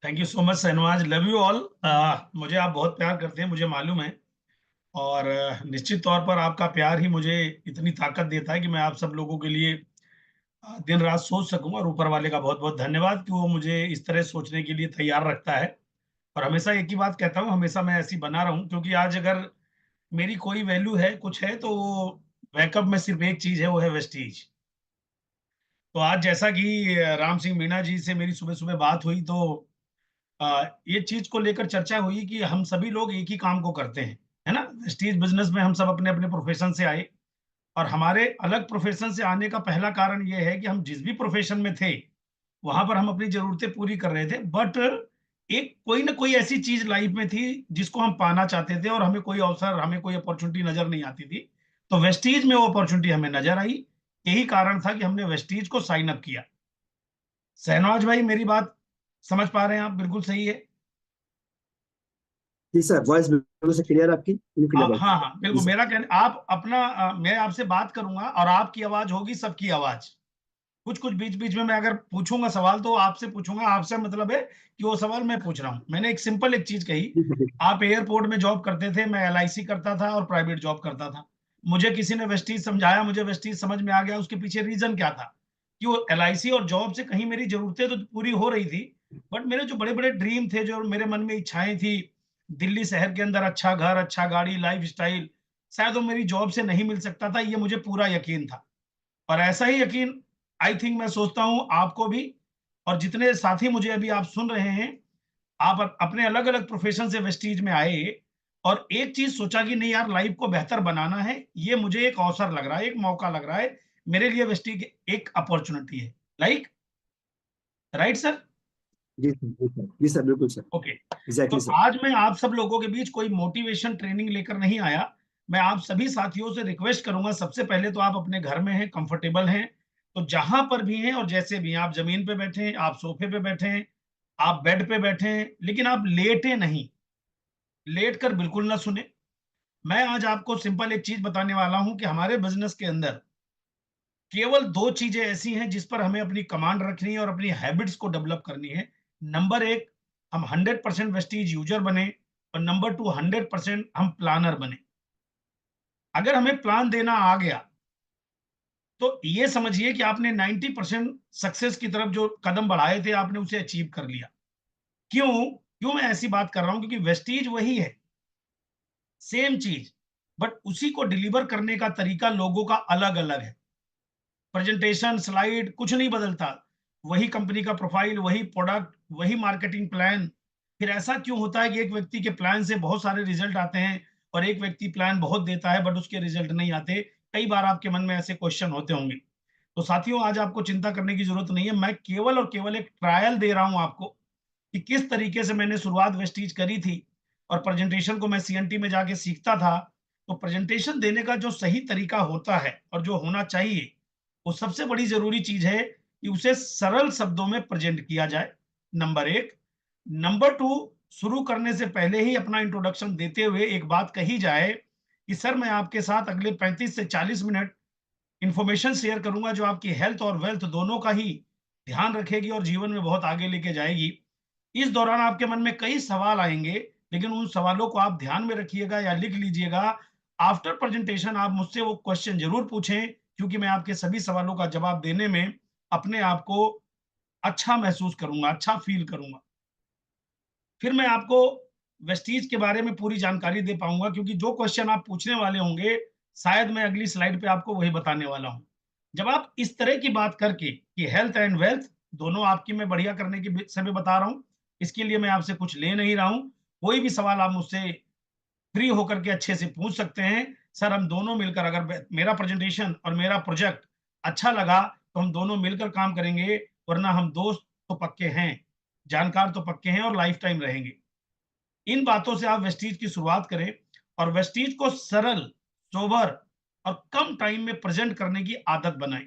Thank you so much Shahnawaz, love you all. मुझे आप बहुत प्यार करते हैं, मुझे मालूम है। और निश्चित तौर पर आपका प्यार ही मुझे इतनी ताकत देता है कि मैं आप सब लोगों के लिए दिन रात सोच सकूं। और ऊपर वाले का बहुत बहुत धन्यवाद कि वो मुझे इस तरह सोचने के लिए तैयार रखता है। और हमेशा एक ही बात कहता हूँ, हमेशा मैं ऐसी बना रहूं, क्योंकि आज अगर मेरी कोई वैल्यू है, कुछ है, तो वो बैकअप में सिर्फ एक चीज है, वो है वेस्टीज। तो आज जैसा कि राम सिंह मीणा जी से मेरी सुबह सुबह बात हुई, तो ये चीज को लेकर चर्चा हुई कि हम सभी लोग एक ही काम को करते हैं, है ना। स्टीज बिजनेस में हम सब अपने अपने प्रोफेशन से आए। और हमारे अलग प्रोफेशन से आने का पहला कारण ये है कि हम जिस भी प्रोफेशन में थे, वहां पर हम अपनी जरूरतें पूरी कर रहे थे, बट एक कोई ना कोई ऐसी चीज लाइफ में थी जिसको हम पाना चाहते थे, और हमें कोई अवसर, हमें कोई अपॉर्चुनिटी नजर नहीं आती थी। तो वेस्टीज में वो अपॉर्चुनिटी हमें नजर आई। यही कारण था कि हमने वेस्टीज को साइन अप किया। शहनवाज भाई, मेरी बात समझ पा रहे हैं आप? बिल्कुल सही है। जी सर, वॉइस बिल्कुल से क्लियर आपकी, बिल्कुल क्लियर बात। हाँ हाँ, जी बिल्कुल। सर। मेरा कहना, आप अपना मैं आपसे बात करूंगा और आपकी आवाज होगी सबकी आवाज। कुछ कुछ बीच बीच में मैं अगर पूछूंगा सवाल, तो आपसे पूछूंगा, आपसे मतलब है कि वो सवाल मैं पूछ रहा हूँ। मैंने एक सिंपल एक चीज कही। जी सर, जी सर। आप एयरपोर्ट में जॉब करते थे, मैं एलआईसी करता था और प्राइवेट जॉब करता था। मुझे किसी ने वेस्टीज समझाया, मुझे वेस्टीज समझ में आ गया। उसके पीछे रीजन क्या था? कि वो एलआईसी और जॉब से कहीं मेरी जरूरतें तो पूरी हो रही थी, बट मेरे जो बड़े बड़े ड्रीम थे, जो मेरे मन में इच्छाएं थी, दिल्ली शहर के अंदर अच्छा घर, अच्छा गाड़ी, लाइफ स्टाइल, शायद वो मेरी जॉब से नहीं मिल सकता था। ये मुझे पूरा यकीन था। और ऐसा ही यकीन, आई थिंक, मैं सोचता हूं आपको भी। और जितने साथी मुझे अभी आप सुन रहे हैं, आप अपने अलग अलग प्रोफेशन से वेस्टीज में आए और एक चीज सोचा कि नहीं यार, लाइफ को बेहतर बनाना है, ये मुझे एक अवसर लग रहा है, एक मौका लग रहा है, मेरे लिए वेस्टीज एक अपॉर्चुनिटी है। Like, right sir? जी सर, जी सर, जी सर, बिल्कुल सर। ओके। तो एग्जैक्टली सर। आज मैं आप सब लोगों के बीच कोई मोटिवेशन ट्रेनिंग लेकर नहीं आया। मैं आप सभी साथियों से रिक्वेस्ट करूंगा, सबसे पहले तो आप अपने घर में हैं, कंफर्टेबल हैं, तो जहां पर भी हैं और जैसे भी हैं, आप जमीन पे बैठे हैं, आप सोफे पे बैठे हैं, आप बेड पे बैठे हैं, लेकिन आप लेटे नहीं। लेट कर बिल्कुल ना सुने। मैं आज आपको सिंपल एक चीज बताने वाला हूं कि हमारे बिजनेस के अंदर केवल दो चीजें ऐसी हैं जिस पर हमें अपनी कमांड रखनी है और अपनी हैबिट्स को डेवलप करनी है। नंबर एक, हम 100% वेस्टीज यूजर बने। और नंबर टू, 100% हम प्लानर बने। अगर हमें प्लान देना आ गया, तो ये समझिए कि आपने 90% सक्सेस की तरफ जो कदम बढ़ाए थे, आपने उसे अचीव कर लिया। क्यों? क्यों मैं ऐसी बात कर रहा हूं? क्योंकि वेस्टीज वही है, सेम चीज, बट उसी को डिलीवर करने का तरीका लोगों का अलग अलग है। प्रेजेंटेशन, स्लाइड, कुछ नहीं बदलता। वही कंपनी का प्रोफाइल, वही प्रोडक्ट, वही मार्केटिंग प्लान। फिर ऐसा क्यों होता है कि एक व्यक्ति के प्लान से बहुत सारे रिजल्ट आते हैं और एक व्यक्ति प्लान बहुत देता है बट उसके रिजल्ट नहीं आते? कई बार आपके मन में ऐसे क्वेश्चन होते होंगे। तो साथियों, आज आपको चिंता करने की जरूरत नहीं है। मैं केवल और केवल एक ट्रायल दे रहा हूं आपको कि किस तरीके से मैंने शुरुआत वेस्टीज करी थी। और प्रेजेंटेशन को मैं सीएनटी में जाके सीखता था। तो प्रेजेंटेशन देने का जो सही तरीका होता है और जो होना चाहिए, वो सबसे बड़ी जरूरी चीज है कि उसे सरल शब्दों में प्रेजेंट किया जाए। नंबर एक। नंबर टू, शुरू करने से पहले ही अपना इंट्रोडक्शन देते हुए एक बात कही जाए कि सर, मैं आपके साथ अगले 35 से 40 मिनट इंफॉर्मेशन शेयर करूंगा, जो आपकी हेल्थ और वेल्थ दोनों का ही ध्यान रखेगी और जीवन में बहुत आगे लेके जाएगी। इस दौरान आपके मन में कई सवाल आएंगे, लेकिन उन सवालों को आप ध्यान में रखिएगा या लिख लीजिएगा। आफ्टर प्रेजेंटेशन आप मुझसे वो क्वेश्चन जरूर पूछें, क्योंकि मैं आपके सभी सवालों का जवाब देने में अपने आप को अच्छा महसूस करूंगा, अच्छा फील करूंगा। फिर मैं आपको वेस्टीज के बारे में पूरी जानकारी दे पाऊंगा, क्योंकि जो क्वेश्चन आप पूछने वाले होंगे, शायद मैं अगली स्लाइड पे आपको वही बताने वाला हूं। जब आप इस तरह की बात करके कि हेल्थ एंड वेल्थ दोनों आपकी मैं बढ़िया करने की समय बता रहा हूं, इसके लिए मैं आपसे कुछ ले नहीं रहा हूं। कोई भी सवाल आप मुझसे फ्री होकर के अच्छे से पूछ सकते हैं। सर, हम दोनों मिलकर, अगर मेरा प्रेजेंटेशन और मेरा प्रोजेक्ट अच्छा लगा, तो हम दोनों मिलकर काम करेंगे, वरना हम दोस्त तो पक्के हैं, जानकार तो पक्के हैं और लाइफ टाइम रहेंगे। इन बातों से आप वेस्टीज की शुरुआत करें और वेस्टीज को सरल, सोबर और कम टाइम में प्रेजेंट करने की आदत बनाएं।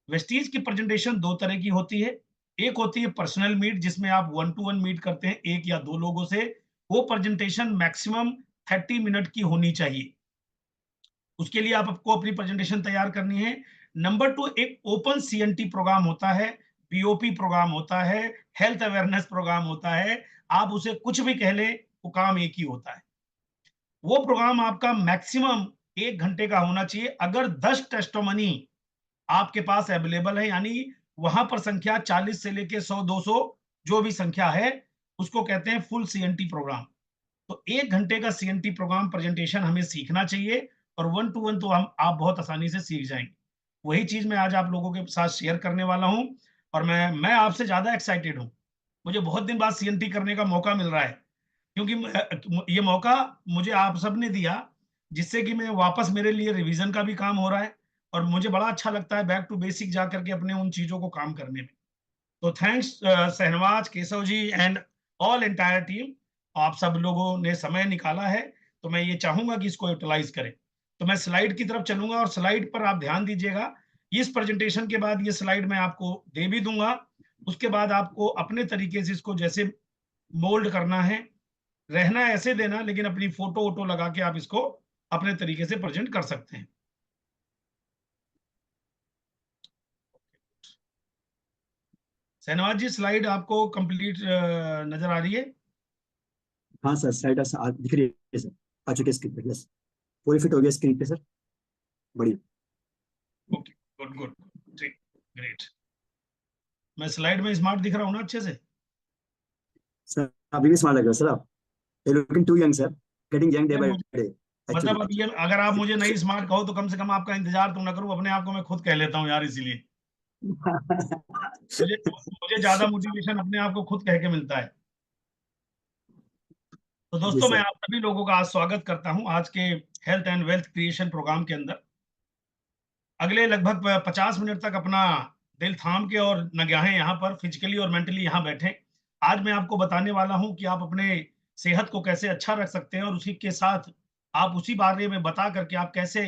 वेस्टीज की प्रेजेंटेशन दो तरह की होती है। एक होती है पर्सनल मीट, जिसमें आप वन टू वन मीट करते हैं एक या दो लोगों से। वो प्रेजेंटेशन मैक्सिमम 30 मिनट की होनी चाहिए। उसके लिए आपको अपनी प्रेजेंटेशन तैयार करनी है। नंबर टू, एक ओपन सीएनटी प्रोग्राम होता है, बीओपी प्रोग्राम होता है, हेल्थ अवेयरनेस प्रोग्राम होता है। आप उसे कुछ भी कह ले, वो काम एक ही होता है। वो प्रोग्राम आपका मैक्सिमम 1 घंटे का होना चाहिए। अगर 10 टेस्टिमनी आपके पास अवेलेबल है, यानी वहां पर संख्या 40 से लेके 100-200 जो भी संख्या है, उसको कहते हैं फुल सीएनटी प्रोग्राम। तो 1 घंटे का सीएनटी प्रोग्राम प्रेजेंटेशन हमें सीखना चाहिए, और 1 टू 1 तो हम आप बहुत आसानी से सीख जाएंगे। वही चीज मैं आज आप लोगों के साथ शेयर करने वाला हूं, और मैं आपसे ज्यादा एक्साइटेड हूं। मुझे बहुत दिन बाद सीएनटी करने का मौका मिल रहा है, क्योंकि ये मौका मुझे आप सबने दिया, जिससे कि मैं वापस, मेरे लिए रिवीजन का भी काम हो रहा है, और मुझे बड़ा अच्छा लगता है बैक टू बेसिक जा करके अपने उन चीजों को काम करने में। तो thanks Shahnawaz, Keshav ji and all entire team, आप सब लोगों ने समय निकाला है, तो मैं ये चाहूंगा कि इसको यूटिलाइज करें। तो मैं स्लाइड की तरफ चलूंगा, और स्लाइड पर आप ध्यान दीजिएगा। इस प्रेजेंटेशन के बाद ये स्लाइड मैं आपको दे भी दूंगा। उसके बाद आपको अपने तरीके से इसको जैसे मोल्ड करना है, रहना ऐसे देना, लेकिन अपनी फोटो वोटो लगा के आप इसको अपने तरीके से प्रेजेंट कर सकते हैं। शहनवाज जी, स्लाइड आपको कंप्लीट नजर आ रही है? हाँ सर, स्लाइड दिख रही है सर, आ चुके स्क्रीन पे। यस, पूरी फिट हो गया स्क्रीन पे सर। बढ़िया। ओके, गुड गुड, ठीक, ग्रेट। मैं स्लाइड में स्मार्ट दिख रहा हूँ ना अच्छे से? सर अभी भी स्मार्ट लग रहा है सर आप। You looking too young sir, getting young day नहीं, बाय मुझे डे मतलब एक्चुअली। अब ये, अगर आप मुझे नहीं स्मार्ट कहो तो कम से कम आपका इंतजार तो ना करूँ, अपने आप को मैं खुद कह लेता हूँ यार, इसीलिए मुझे मुझे ज्यादा मोटिवेशन अपने आप को खुद कह के मिलता है। तो जी दोस्तों, मैं सर। आप सभी लोगों का आज स्वागत करता हूं आज के health and wealth creation program के अंदर। अगले लगभग 50 मिनट तक अपना दिल थाम के और निगाहें यहाँ पर फिजिकली और मेंटली यहाँ बैठे। आज मैं आपको बताने वाला हूं कि आप अपने सेहत को कैसे अच्छा रख सकते हैं, और उसी के साथ आप उसी बारे में बता करके आप कैसे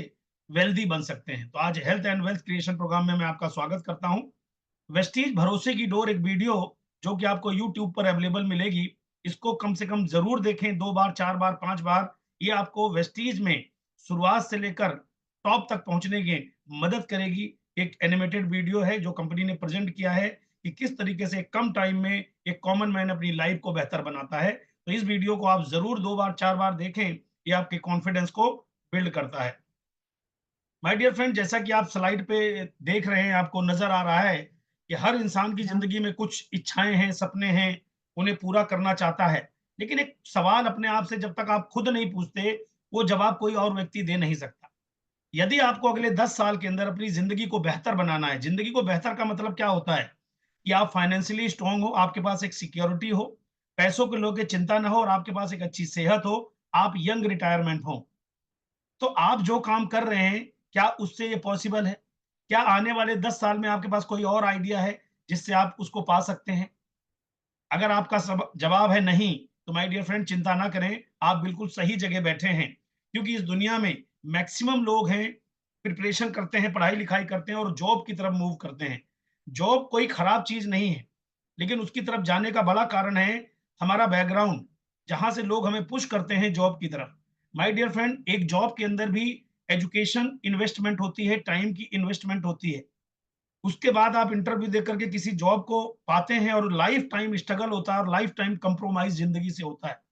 वेल्दी बन सकते हैं। तो आज health and wealth creation program में मैं आपका स्वागत करता हूं। वेस्टीज भरोसे की डोर एक वीडियो जो कि आपको यूट्यूब पर अवेलेबल मिलेगी, इसको कम से कम जरूर देखें, 2 बार, 4 बार, 5 बार। ये आपको वेस्टीज में शुरुआत से लेकर टॉप तक पहुंचने की मदद करेगी। एक एनिमेटेड वीडियो है जो कंपनी ने प्रेजेंट किया है कि किस तरीके से कम टाइम में एक कॉमन मैन अपनी लाइफ को बेहतर बनाता है। तो इस वीडियो को आप जरूर 2 बार, 4 बार देखें, ये आपके कॉन्फिडेंस को बिल्ड करता है। माय डियर फ्रेंड, जैसा कि आप स्लाइड पे देख रहे हैं, आपको नजर आ रहा है कि हर इंसान की जिंदगी में कुछ इच्छाएं हैं, सपने हैं, उन्हें पूरा करना चाहता है। लेकिन एक सवाल अपने आप से जब तक आप खुद नहीं पूछते, वो जवाब कोई और व्यक्ति दे नहीं सकता। यदि आपको अगले 10 साल के अंदर अपनी जिंदगी को बेहतर बनाना है, जिंदगी को बेहतर का मतलब क्या होता है कि आप फाइनेंशियली स्ट्रांग हो, आपके पास एक सिक्योरिटी हो, पैसों को लेकर चिंता ना हो, और आपके पास एक अच्छी सेहत हो, आप यंग रिटायरमेंट हो। तो आप जो काम कर रहे हैं, क्या उससे ये पॉसिबल है? क्या आने वाले 10 साल में आपके पास कोई और आइडिया है जिससे आप उसको पा सकते हैं? अगर आपका जवाब है नहीं, तो माय डियर फ्रेंड चिंता ना करें, आप बिल्कुल सही जगह बैठे हैं। क्योंकि इस दुनिया में मैक्सिमम लोग हैं, प्रिपरेशन करते हैं, पढ़ाई लिखाई करते हैं और जॉब की तरफ मूव करते हैं। जॉब कोई खराब चीज नहीं है, लेकिन उसकी तरफ जाने का बड़ा कारण है हमारा बैकग्राउंड, जहां से लोग हमें पुश करते हैं जॉब की तरफ। माय डियर फ्रेंड, एक जॉब के अंदर भी एजुकेशन इन्वेस्टमेंट होती है, टाइम की इन्वेस्टमेंट होती है। उसके बाद आप इंटरव्यू देकर के किसी जॉब को पाते हैं, और लाइफ टाइम स्ट्रगल होता है, और लाइफ टाइम कंप्रोमाइज जिंदगी से होता है।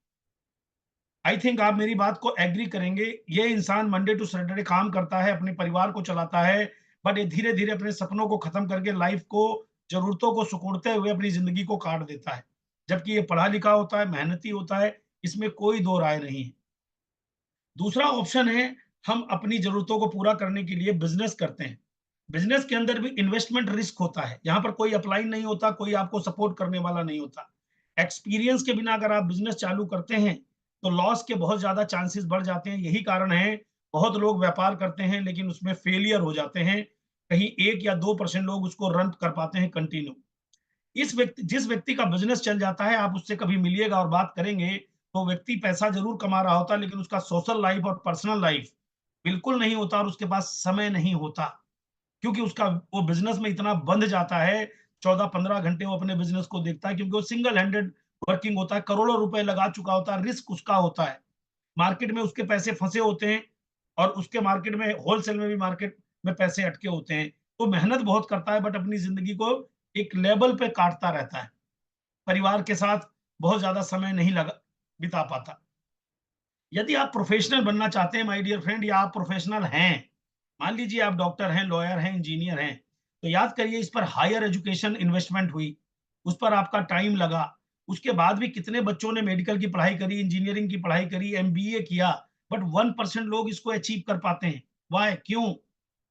आई थिंक आप मेरी बात को एग्री करेंगे। ये इंसान मंडे टू सैटरडे काम करता है, अपने परिवार को चलाता है, बट ये धीरे धीरे अपने सपनों को खत्म करके लाइफ को, जरूरतों को सिकुड़ते हुए अपनी जिंदगी को काट देता है। जबकि ये पढ़ा लिखा होता है, मेहनती होता है, इसमें कोई दो राय नहीं है। दूसरा ऑप्शन है, हम अपनी जरूरतों को पूरा करने के लिए बिजनेस करते हैं। बिजनेस के अंदर भी इन्वेस्टमेंट रिस्क होता है, यहाँ पर कोई अप्लाई नहीं होता, कोई आपको सपोर्ट करने वाला नहीं होता। एक्सपीरियंस के बिना अगर आप बिजनेस चालू करते हैं, तो लॉस के बहुत ज्यादा चांसेस बढ़ जाते हैं। यही कारण है बहुत लोग व्यापार करते हैं लेकिन उसमें फेलियर हो जाते हैं। कहीं 1 या 2% लोग उसको रन कर पाते हैं कंटिन्यू। जिस व्यक्ति का बिजनेस चल जाता है, आप उससे कभी मिलिएगा और बात करेंगे, तो व्यक्ति पैसा जरूर कमा रहा होता है, लेकिन उसका सोशल लाइफ और पर्सनल लाइफ बिल्कुल नहीं होता, और उसके पास समय नहीं होता। क्योंकि उसका वो बिजनेस में इतना बंध जाता है, 14-15 घंटे वो अपने बिजनेस को देखता है, क्योंकि वो सिंगल हैंडेड वर्किंग होता है, करोड़ों रुपए लगा चुका होता है, रिस्क उसका होता है, मार्केट में उसके पैसे फंसे होते हैं, और उसके मार्केट में, होलसेल में भी मार्केट में पैसे अटके होते हैं। तो मेहनत बहुत करता है, बट अपनी जिंदगी को एक लेवल पे काटता रहता है। परिवार के साथ बहुत ज्यादा समय नहीं लगा बिता पाता। यदि आप प्रोफेशनल बनना चाहते हैं माय डियर फ्रेंड, या आप प्रोफेशनल हैं, मान लीजिए आप डॉक्टर हैं, लॉयर हैं, इंजीनियर हैं, तो याद करिए इस पर हायर एजुकेशन इन्वेस्टमेंट हुई, उस पर आपका टाइम लगा। उसके बाद भी कितने बच्चों ने मेडिकल की पढ़ाई करी, इंजीनियरिंग की पढ़ाई करी, एमबीए किया, बट 1% लोग इसको अचीव कर पाते हैं। व्हाई? क्यों?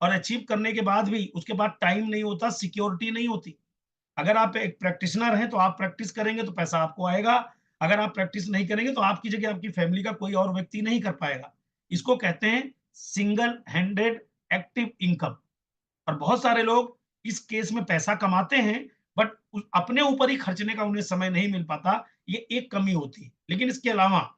और अचीव करने के बाद भी उसके बाद टाइम नहीं होता, सिक्योरिटी नहीं होती। अगर आप एक प्रैक्टिशनर हैं तो आप प्रैक्टिस करेंगे तो पैसा आपको आएगा। अगर आप प्रैक्टिस नहीं करेंगे तो आपकी जगह आपकी फैमिली का कोई और व्यक्ति नहीं कर पाएगा। इसको कहते हैं सिंगल हैंडेड एक्टिव इनकम। और बहुत सारे लोग इस केस में पैसा कमाते हैं, बट अपने ऊपर ही खर्चने का उन्हें समय नहीं मिल पाता। ये एक कमी होती है। लेकिन इसके अलावा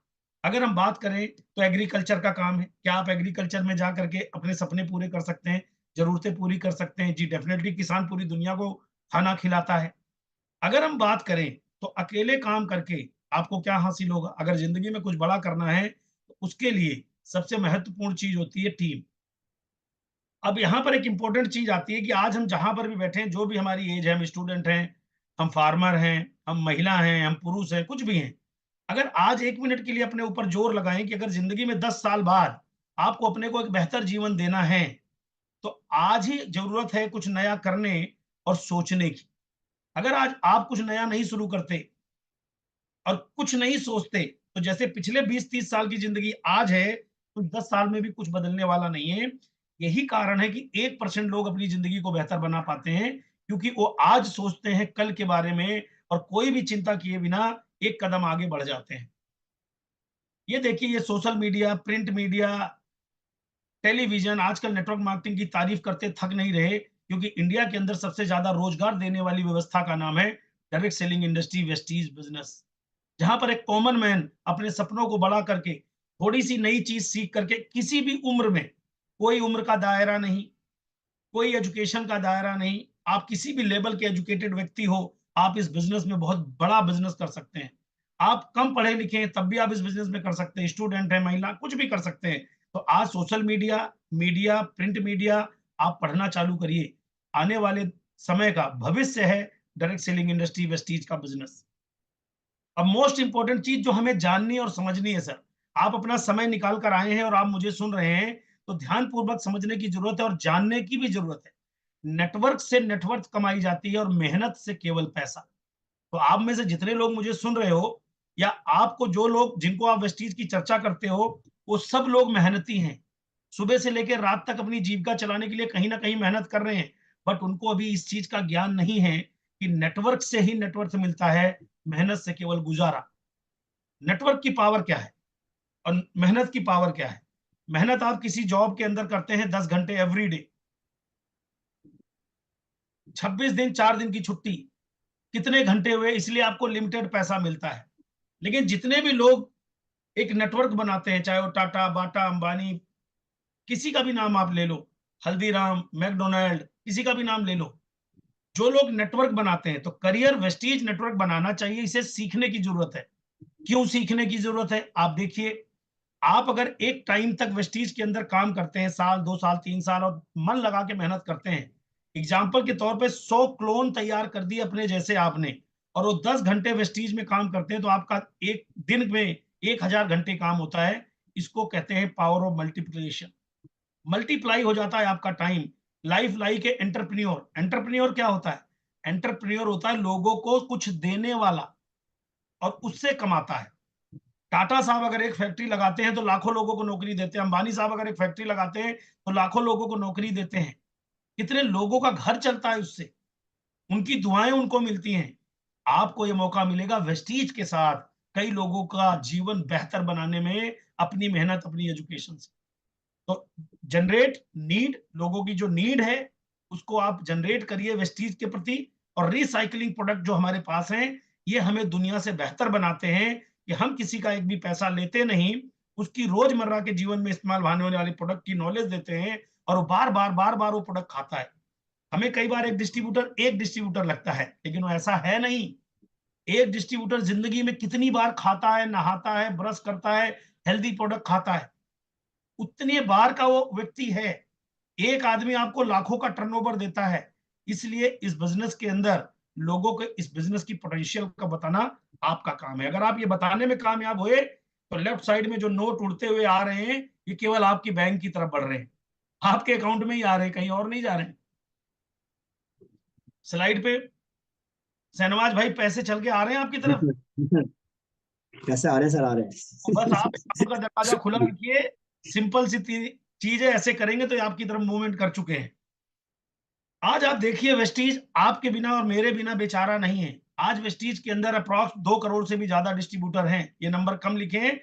अगर हम बात करें तो एग्रीकल्चर का काम है। क्या आप एग्रीकल्चर में जा करके अपने सपने पूरे कर सकते हैं, जरूरतें पूरी कर सकते हैं? जी डेफिनेटली, किसान पूरी दुनिया को खाना खिलाता है। अगर हम बात करें तो अकेले काम करके आपको क्या हासिल होगा? अगर जिंदगी में कुछ बड़ा करना है तो उसके लिए सबसे महत्वपूर्ण चीज होती है टीम। अब यहाँ पर एक इंपॉर्टेंट चीज आती है कि आज हम जहां पर भी बैठे हैं, जो भी हमारी एज है, हम स्टूडेंट हैं, हम फार्मर हैं, हम महिला हैं, हम पुरुष हैं, कुछ भी हैं, अगर आज 1 मिनट के लिए अपने ऊपर जोर लगाएं कि अगर जिंदगी में 10 साल बाद आपको अपने को एक बेहतर जीवन देना है, तो आज ही जरूरत है कुछ नया करने और सोचने की। अगर आज आप कुछ नया नहीं शुरू करते और कुछ नहीं सोचते, तो जैसे पिछले 20-30 साल की जिंदगी आज है, तो 10 साल में भी कुछ बदलने वाला नहीं है। यही कारण है कि 1% लोग अपनी जिंदगी को बेहतर बना पाते हैं, क्योंकि वो आज सोचते हैं कल के बारे में और कोई भी चिंता किए बिना एक कदम आगे बढ़ जाते हैं। ये देखिए, ये social media, print media, television आजकल नेटवर्क मार्केटिंग की तारीफ करते थक नहीं रहे, क्योंकि इंडिया के अंदर सबसे ज्यादा रोजगार देने वाली व्यवस्था का नाम है direct selling industry, Vestige business. जहां पर एक कॉमन मैन अपने सपनों को बड़ा करके थोड़ी सी नई चीज सीख करके किसी भी उम्र में, कोई उम्र का दायरा नहीं, कोई एजुकेशन का दायरा नहीं, आप किसी भी लेवल के एजुकेटेड व्यक्ति हो, आप इस बिजनेस में बहुत बड़ा बिजनेस कर सकते हैं। आप कम पढ़े लिखे हैं तब भी आप इस बिजनेस में कर सकते हैं, स्टूडेंट है, महिला, कुछ भी कर सकते हैं। तो आज social media, media, print media, आप पढ़ना चालू करिए। आने वाले समय का भविष्य है डायरेक्ट सेलिंग इंडस्ट्री, वेस्टीज का बिजनेस। अब मोस्ट इंपॉर्टेंट चीज जो हमें जाननी और समझनी है सर, आप अपना समय निकाल कर आए हैं और आप मुझे सुन रहे हैं, तो ध्यान पूर्वक समझने की जरूरत है और जानने की भी जरूरत है। नेटवर्क से नेटवर्क कमाई जाती है और मेहनत से केवल पैसा। तो आप में से जितने लोग मुझे सुन रहे हो, या आपको जो लोग जिनको आप वेस्टीज की चर्चा करते हो, वो सब लोग मेहनती हैं। सुबह से लेकर रात तक अपनी जीविका चलाने के लिए कहीं ना कहीं मेहनत कर रहे हैं, बट उनको अभी इस चीज का ज्ञान नहीं है कि नेटवर्क से ही नेटवर्क मिलता है, मेहनत से केवल गुजारा। नेटवर्क की पावर क्या है और मेहनत की पावर क्या है? मेहनत आप किसी जॉब के अंदर करते हैं 10 घंटे एवरी डे, 26 दिन, 4 दिन की छुट्टी, कितने घंटे हुए? इसलिए आपको लिमिटेड पैसा मिलता है। लेकिन जितने भी लोग एक नेटवर्क बनाते हैं, चाहे वो टाटा, बाटा, अंबानी, किसी का भी नाम आप ले लो, हल्दीराम, मैकडोनाल्ड, किसी का भी नाम ले लो, जो लोग नेटवर्क बनाते हैं, तो करियर वेस्टीज नेटवर्क बनाना चाहिए। इसे सीखने की जरूरत है। क्यों सीखने की जरूरत है? आप देखिए, आप अगर एक टाइम तक वेस्टीज के अंदर काम करते हैं, साल, 2 साल, 3 साल, और मन लगा के मेहनत करते हैं, एग्जाम्पल के तौर पे 100 क्लोन तैयार कर दिए अपने जैसे आपने, और वो 10 घंटे वेस्टीज में काम करते हैं, तो आपका एक दिन में 1000 घंटे काम होता है। इसको कहते हैं पावर ऑफ मल्टीप्लिकेशन। मल्टीप्लाई हो जाता है आपका time. Life like a entrepreneur. Entrepreneur क्या होता है? एंटरप्रेन्योर होता है लोगों को कुछ देने वाला और उससे कमाता है। टाटा साहब अगर एक फैक्ट्री लगाते हैं तो लाखों लोगों को नौकरी देते हैं। अंबानी साहब अगर एक फैक्ट्री लगाते हैं तो लाखों लोगों को नौकरी देते हैं। कितने लोगों का घर चलता है उससे, उनकी दुआएं उनको मिलती हैं। आपको ये मौका मिलेगा वेस्टीज के साथ कई लोगों का जीवन बेहतर बनाने में, अपनी मेहनत, अपनी एजुकेशन से। तो जनरेट नीड, लोगों की जो नीड है उसको आप जनरेट करिए वेस्टीज के प्रति। और रिसाइकलिंग प्रोडक्ट जो हमारे पास हैं, ये हमें दुनिया से बेहतर बनाते हैं कि हम किसी का एक भी पैसा लेते नहीं, उसकी रोजमर्रा के जीवन में इस्तेमाल होने वाले प्रोडक्ट की नॉलेज देते हैं, और वो बार बार वो प्रोडक्ट खाता है। हमें कई बार एक डिस्ट्रीब्यूटर लगता है, लेकिन वो ऐसा है नहीं। एक डिस्ट्रीब्यूटर जिंदगी में कितनी बार खाता है, नहाता है, ब्रश करता है, हेल्दी प्रोडक्ट खाता है, उतनी बार का वो व्यक्ति है। एक आदमी आपको लाखों का टर्नओवर देता है। इसलिए इस बिजनेस के अंदर लोगों को इस बिजनेस की पोटेंशियल का बताना आपका काम है। अगर आप ये बताने में कामयाब हुए तो लेफ्ट साइड में जो नोट उड़ते हुए आ रहे हैं ये केवल आपकी बैंक की तरफ बढ़ रहे हैं, आपके अकाउंट में ही आ रहे हैं, कहीं और नहीं जा रहे हैं। स्लाइड पे शहनवाज भाई पैसे चल के आ रहे हैं आपकी तरफ। कैसे आ रहे हैं सर, आ रहे तो बस आप अकाउंट का दरवाजा खुला हैं। रखिए, सिंपल सी चीज है, ऐसे करेंगे तो ये आपकी तरफ मूवमेंट कर चुके हैं। आज आप देखिए वेस्टीज आपके बिना और मेरे बिना बेचारा नहीं है। आज वेस्टीज के अंदर अप्रॉक्स 2 करोड़ से भी ज्यादा डिस्ट्रीब्यूटर हैं, ये नंबर कम लिखे हैं,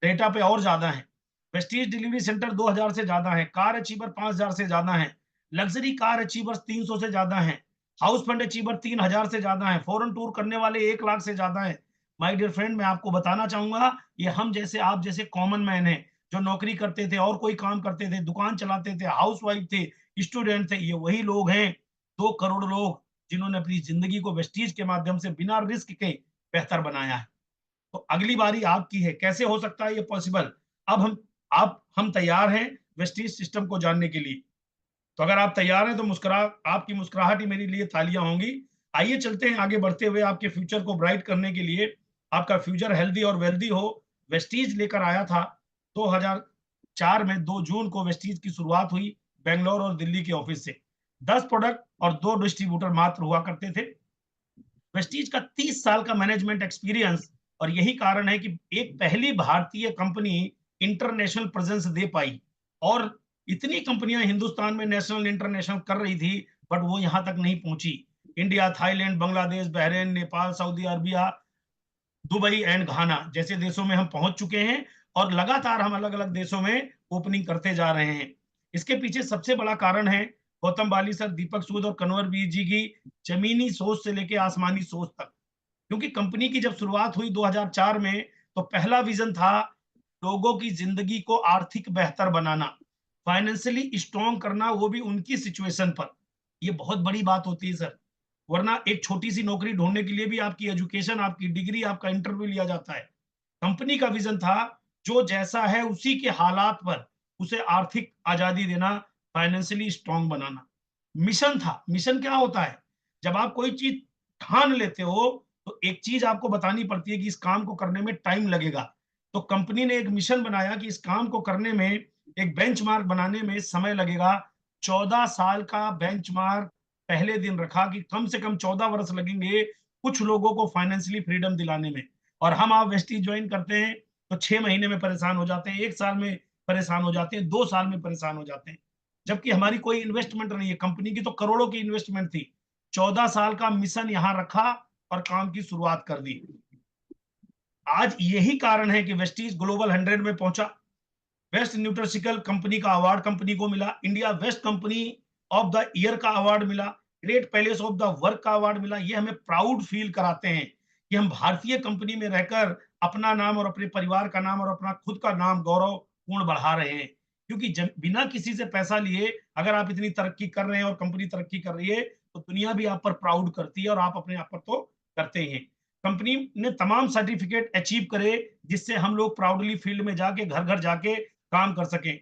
डेटा पे और ज्यादा है। वेस्टीज डिलीवरी सेंटर 2000 से ज्यादा है, कार अचीवर 5000 से ज्यादा है, लग्जरी कार अचीवर्स 300 से ज्यादा है, हाउस फंड अचीवर 3000 से ज्यादा है, फॉरेन टूर करने वाले 1 लाख से ज्यादा है। माय डियर फ्रेंड, मैं आपको बताना चाहूंगा ये हम जैसे आप जैसे कॉमन मैन है जो नौकरी करते थे और कोई काम करते थे, दुकान चलाते थे, हाउस वाइफ थे, स्टूडेंट थे, ये वही लोग हैं 2 करोड़ लोग जिन्होंने अपनी जिंदगी को वेस्टीज के माध्यम से बिना रिस्क के बेहतर बनाया है। तो अगली बारी आपकी है, कैसे हो सकता है ये पॉसिबल। अब हम तैयार हैं वेस्टीज सिस्टम को जानने के लिए। तो अगर आप तैयार हैं तो आपकी मुस्कुराहट ही मेरे लिए तालियां होंगी। आइए चलते हैं आगे बढ़ते हुए, आपके फ्यूचर को ब्राइट करने के लिए, आपका फ्यूचर हेल्दी और वेल्दी हो। वेस्टीज लेकर आया था 2004 में, 2 जून को वेस्टीज की शुरुआत हुई बेंगलोर और दिल्ली के ऑफिस से। 10 प्रोडक्ट और 2 डिस्ट्रीब्यूटर मात्र हुआ करते थे। वेस्टीज का 30 साल का मैनेजमेंट एक्सपीरियंस, और यही कारण है कि एक पहली भारतीय कंपनी इंटरनेशनल प्रेजेंस दे पाई। और इतनी कंपनियां हिंदुस्तान में नेशनल इंटरनेशनल कर रही थी, बट वो यहां तक नहीं पहुंची। India, Thailand, Bangladesh, Bahrain, Nepal, Saudi Arabia, Dubai and Ghana जैसे देशों में हम पहुंच चुके हैं, और लगातार हम अलग अलग देशों में ओपनिंग करते जा रहे हैं। इसके पीछे सबसे बड़ा कारण है गौतम बाली सर, दीपक सूद और कन्वर वीर जी की जमीनी सोच से लेके आसमानी सोच तक। क्योंकि कंपनी की जब शुरुआत हुई 2004 में, तो पहला विजन था लोगों की जिंदगी को आर्थिक बेहतर बनाना, फाइनेंशियली स्ट्रॉन्ग करना, वो भी उनकी सिचुएशन पर। ये बहुत बड़ी बात होती है सर, वरना एक छोटी सी नौकरी ढूंढने के लिए भी आपकी एजुकेशन, आपकी डिग्री, आपका इंटरव्यू लिया जाता है। कंपनी का विजन था जो जैसा है उसी के हालात पर उसे आर्थिक आजादी देना, फाइनेंशियली स्ट्रॉन्ग बनाना। मिशन था। मिशन क्या होता है, जब आप कोई चीज ठान लेते हो तो एक चीज आपको बतानी पड़ती है कि इस काम को करने में टाइम लगेगा। तो कंपनी ने एक मिशन बनाया कि इस काम को करने में, एक बेंचमार्क बनाने में समय लगेगा। 14 साल का बेंचमार्क पहले दिन रखा कि कम से कम 14 वर्ष लगेंगे कुछ लोगों को फाइनेंशियली फ्रीडम दिलाने में। और हम आप वेस्टीज ज्वाइन करते हैं तो 6 महीने में परेशान हो जाते हैं, 1 साल में परेशान हो जाते हैं, 2 साल में परेशान हो जाते हैं। जबकि हमारी कोई इन्वेस्टमेंट नहीं है, कंपनी की तो करोड़ों की इन्वेस्टमेंट थी। 14 साल का मिशन यहां रखा और काम की शुरुआत कर दी। आज यही कारण है कि वेस्टीज ग्लोबल 100 में पहुंचा। बेस्ट न्यूट्रिशिकल कंपनी का अवार्ड कंपनी को मिला, India best company of the year का अवार्ड मिला, great palace of the work का अवार्ड मिला। ये हमें प्राउड फील कराते हैं कि हम भारतीय कंपनी में रहकर अपना नाम और अपने परिवार का नाम और अपना खुद का नाम गौरव पूर्ण बढ़ा रहे हैं। क्योंकि बिना किसी से पैसा लिए अगर आप इतनी तरक्की कर रहे हैं और कंपनी तरक्की कर रही है तो दुनिया भी आप पर प्राउड करती है, और आप अपने आप पर तो करते ही हैं। कंपनी ने तमाम सर्टिफिकेट अचीव करे जिससे हम लोग प्राउडली फील्ड में जाके घर घर जाके काम कर सकें।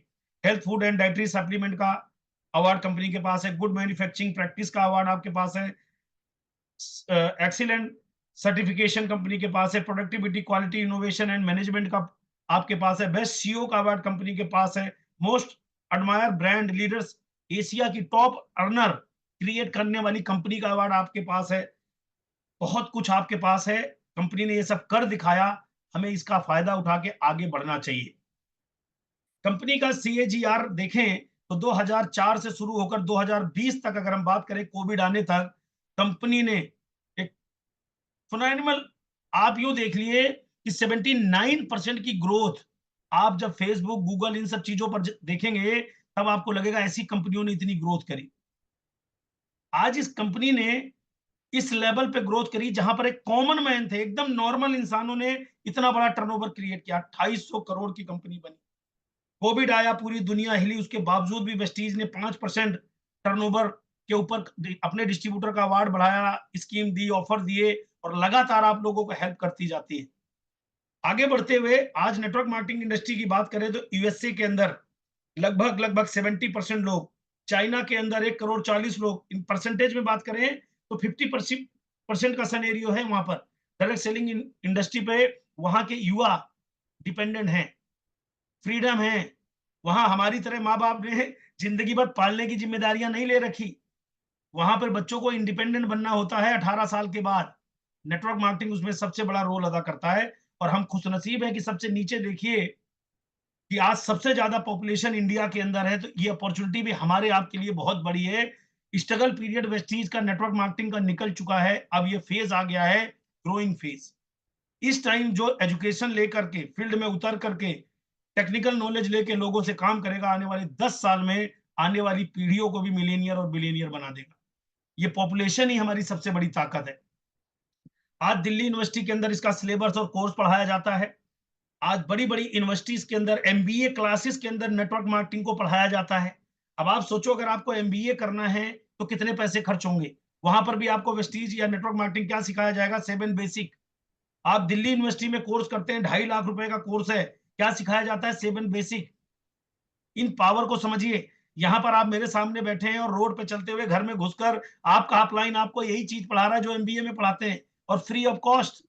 Health food and dietary supplement का अवार्ड कंपनी के पास है, गुड मैन्युफैक्चरिंग प्रैक्टिस का अवार्ड आपके पास है, एक्सीलेंट सर्टिफिकेशन कंपनी के पास है, productivity, quality, innovation and management का आपके पास है, बेस्ट सीईओ का अवार्ड कंपनी के पास है, most admire brand leaders Asia की टॉप अर्नर क्रिएट करने वाली कंपनी का अवार्ड आपके पास है। बहुत कुछ आपके पास है, कंपनी ने ये सब कर दिखाया, हमें इसका फायदा उठा के आगे बढ़ना चाहिए। कंपनी का सीएजीआर देखें तो 2004 से शुरू होकर 2020 तक अगर हम बात करें, कोविड आने तक, कंपनी ने एक फिनोमिनल, आप यूं देख लिए कि 79% की ग्रोथ। आप जब फेसबुक, गूगल, इन सब चीजों पर देखेंगे तब आपको लगेगा ऐसी कंपनियों ने इतनी ग्रोथ करी। आज इस कंपनी ने इस लेवल पे ग्रोथ करी जहां पर एक कॉमन मैन थे, एकदम नॉर्मल इंसानों ने इतना बड़ा टर्नओवर क्रिएट किया, 2800 करोड़ की कंपनी बनी। कोविड आया, पूरी दुनिया हिली, उसके बावजूद भी वेस्टीज ने 5% टर्नओवर के ऊपर अपने डिस्ट्रीब्यूटर का अवार्ड बढ़ाया, स्कीम दी, ऑफर दिए, और लगातार आप लोगों को हेल्प करती जाती है। आगे बढ़ते हुए आज नेटवर्क मार्केटिंग इंडस्ट्री की बात करें तो यूएसए के अंदर लगभग 70% लोग, चाइना के अंदर 1 करोड़ 40 लोग, इन परसेंटेज में बात करें तो 50% 50% का सिनेरियो है वहां पर। डायरेक्ट सेलिंग इंडस्ट्री पे वहां के युवा डिपेंडेंट हैं, फ्रीडम है। वहां हमारी तरह माँ बाप ने जिंदगी भर पालने की जिम्मेदारियां नहीं ले रखी। वहां पर बच्चों को इंडिपेंडेंट बनना होता है 18 साल के बाद। नेटवर्क मार्केटिंग उसमें सबसे बड़ा रोल अदा करता है। और हम खुशनसीब है कि सबसे नीचे देखिए कि आज सबसे ज्यादा पॉपुलेशन इंडिया के अंदर है, तो ये अपॉर्चुनिटी भी हमारे आपके लिए बहुत बड़ी है। स्ट्रगल पीरियड वेस्टीज का नेटवर्क मार्केटिंग का निकल चुका है, अब ये फेज आ गया है ग्रोइंग फेज। इस टाइम जो एजुकेशन लेकर के फील्ड में उतर करके टेक्निकल नॉलेज लेके लोगों से काम करेगा, आने वाले 10 साल में आने वाली पीढ़ियों को भी मिलेनियर और बिलियनियर बना देगा। ये पॉपुलेशन ही हमारी सबसे बड़ी ताकत है। आज दिल्ली यूनिवर्सिटी के अंदर इसका सिलेबस और कोर्स पढ़ाया जाता है। आज बड़ी बड़ी यूनिवर्सिटीज के अंदर एमबीए क्लासेस के अंदर नेटवर्क मार्केटिंग को पढ़ाया जाता है। अब आप सोचो अगर आपको एमबीए करना है तो कितने पैसे खर्च होंगे। वहां पर भी आपको वेस्टीज या नेटवर्क मार्केटिंग क्या सिखाया जाएगा, 7 बेसिक। आप दिल्ली यूनिवर्सिटी में कोर्स करते हैं, 2.5 लाख रुपए का कोर्स है, क्या सिखाया जाता है, 7 बेसिक। इन पावर को समझिए। यहां पर आप मेरे सामने बैठे हैं और रोड पे चलते हुए घर में घुसकर आपका अपलाइन आपको यही चीज पढ़ा रहा है जो एमबीए में पढ़ाते हैं, और फ्री ऑफ कॉस्ट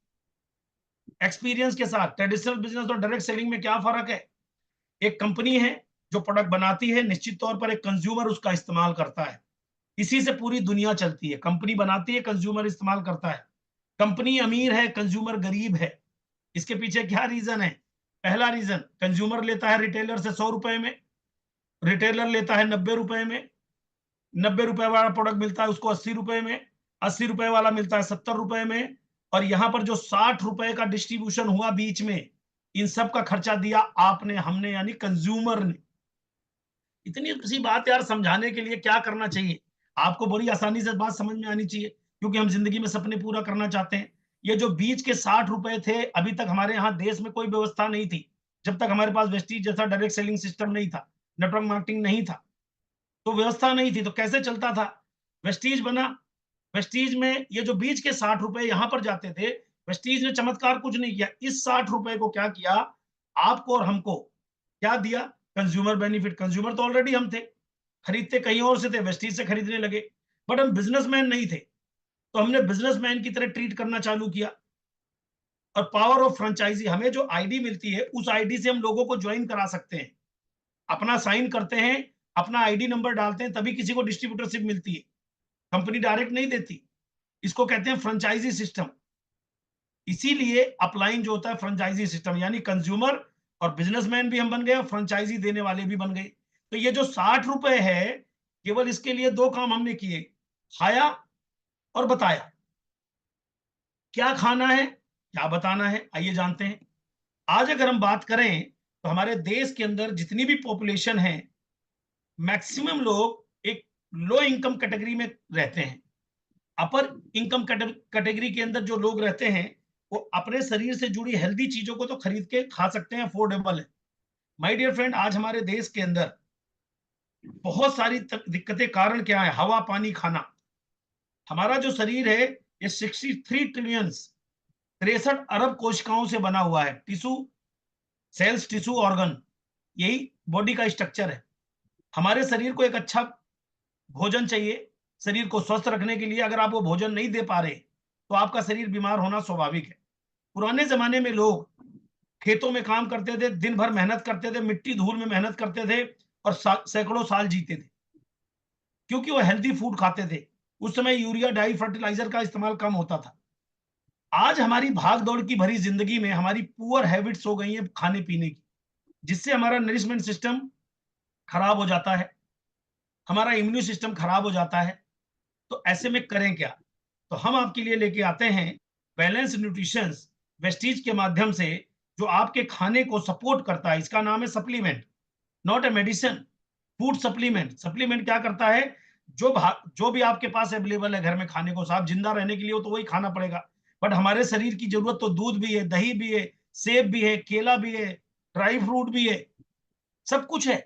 एक्सपीरियंस के साथ। ट्रेडिशनल बिजनेस और डायरेक्ट सेलिंग में क्या फर्क है? एक कंपनी है जो प्रोडक्ट बनाती है, निश्चित तौर पर एक कंज्यूमर उसका इस्तेमाल करता है। इसी से पूरी दुनिया चलती है। कंपनी बनाती है, कंज्यूमर इस्तेमाल करता है। कंपनी अमीर है, कंज्यूमर गरीब है। इसके पीछे क्या रीजन है? पहला रीजन, कंज्यूमर लेता है रिटेलर से 100 रुपए में, रिटेलर लेता है 90 रुपए में। 90 रुपए वाला प्रोडक्ट मिलता है उसको 80 रुपए में, 80 रुपए वाला मिलता है 70 रुपए में। और यहां पर जो 60 रुपए का डिस्ट्रीब्यूशन हुआ बीच में, इन सब का खर्चा दिया आपने, हमने, यानी कंज्यूमर ने। इतनी सी बात यार समझाने के लिए क्या करना चाहिए? आपको बड़ी आसानी से बात समझ में आनी चाहिए, क्योंकि हम जिंदगी में सपने पूरा करना चाहते हैं। ये जो बीच के 60 रुपए थे, अभी तक हमारे यहाँ देश में कोई व्यवस्था नहीं थी। जब तक हमारे पास वेस्टीज जैसा डायरेक्ट सेलिंग सिस्टम नहीं था, नेटवर्क मार्केटिंग नहीं था, तो व्यवस्था नहीं थी, तो कैसे चलता था? वेस्टीज बना। वेस्टीज में ये जो बीच के 60 रुपए यहां पर जाते थे, वेस्टीज ने चमत्कार कुछ नहीं किया। इस 60 रुपए को क्या किया, आपको और हमको क्या दिया? Consumer benefit. कंज्यूमर तो ऑलरेडी हम थे, खरीदते कहीं और से थे, वेस्टीज से खरीदने लगे। बट हम बिजनेसमैन नहीं थे, तो हमने बिजनेसमैन की तरह ट्रीट करना चालू किया। और पावर ऑफ फ्रेंचाइजी, हमें जो आईडी मिलती है उस आईडी से हम लोगों को ज्वाइन करा सकते हैं। अपना साइन करते हैं, अपना आईडी नंबर डालते हैं, तभी किसी को डिस्ट्रीब्यूटरशिप मिलती है। कंपनी डायरेक्ट नहीं देती। इसको कहते हैं फ्रेंचाइजी सिस्टम। इसीलिए अपलाइन जो होता है फ्रेंचाइजी सिस्टम, यानी कंज्यूमर और बिजनेसमैन भी हम बन गए और फ्रेंचाइजी देने वाले भी बन गए। तो ये जो 60 रुपए है, केवल इसके लिए 2 काम हमने किए, खाया और बताया। क्या खाना है, क्या बताना है, आइए जानते हैं। आज अगर हम बात करें तो हमारे देश के अंदर जितनी भी पॉपुलेशन है, मैक्सिमम लोग एक लो इनकम कैटेगरी में रहते हैं। अपर इनकम कैटेगरी के अंदर जो लोग रहते हैं, वो अपने शरीर से जुड़ी हेल्दी चीजों को तो खरीद के खा सकते हैं, अफोर्डेबल है। माय डियर फ्रेंड, आज हमारे देश के अंदर बहुत सारी दिक्कतें, कारण क्या है? हवा, पानी, खाना। हमारा जो शरीर है ये 63 ट्रिलियन, 63 अरब कोशिकाओं से बना हुआ है। टिश्यू, सेल्स, टिश्यू, ऑर्गन, यही बॉडी का स्ट्रक्चर है। हमारे शरीर को एक अच्छा भोजन चाहिए शरीर को स्वस्थ रखने के लिए। अगर आप वो भोजन नहीं दे पा रहे तो आपका शरीर बीमार होना स्वाभाविक है। पुराने जमाने में लोग खेतों में काम करते थे, दिन भर मेहनत करते थे, मिट्टी धूल में मेहनत करते थे और सैकड़ों साल जीते थे, क्योंकि वो हेल्दी फूड खाते थे। उस समय यूरिया, डाई, फर्टिलाइजर का इस्तेमाल कम होता था। आज हमारी भाग दौड़ की भरी जिंदगी में हमारी पुअर हैबिट्स हो गई है खाने पीने की, जिससे हमारा नरिशमेंट सिस्टम खराब हो जाता है, हमारा इम्यून सिस्टम खराब हो जाता है। तो ऐसे में करें क्या? तो हम आपके लिए लेके आते हैं बैलेंस न्यूट्रिशन वेस्टीज के माध्यम से, जो आपके खाने को सपोर्ट करता है। इसका नाम है supplement, not a medicine. Food supplement. Supplement क्या करता है? जो भी आपके पास अवेलेबल है घर में खाने को, साहब जिंदा रहने के लिए हो तो वही खाना पड़ेगा। बट हमारे शरीर की जरूरत तो दूध भी है, दही भी है, सेब भी है, केला भी है, ड्राई फ्रूट भी है, सब कुछ है।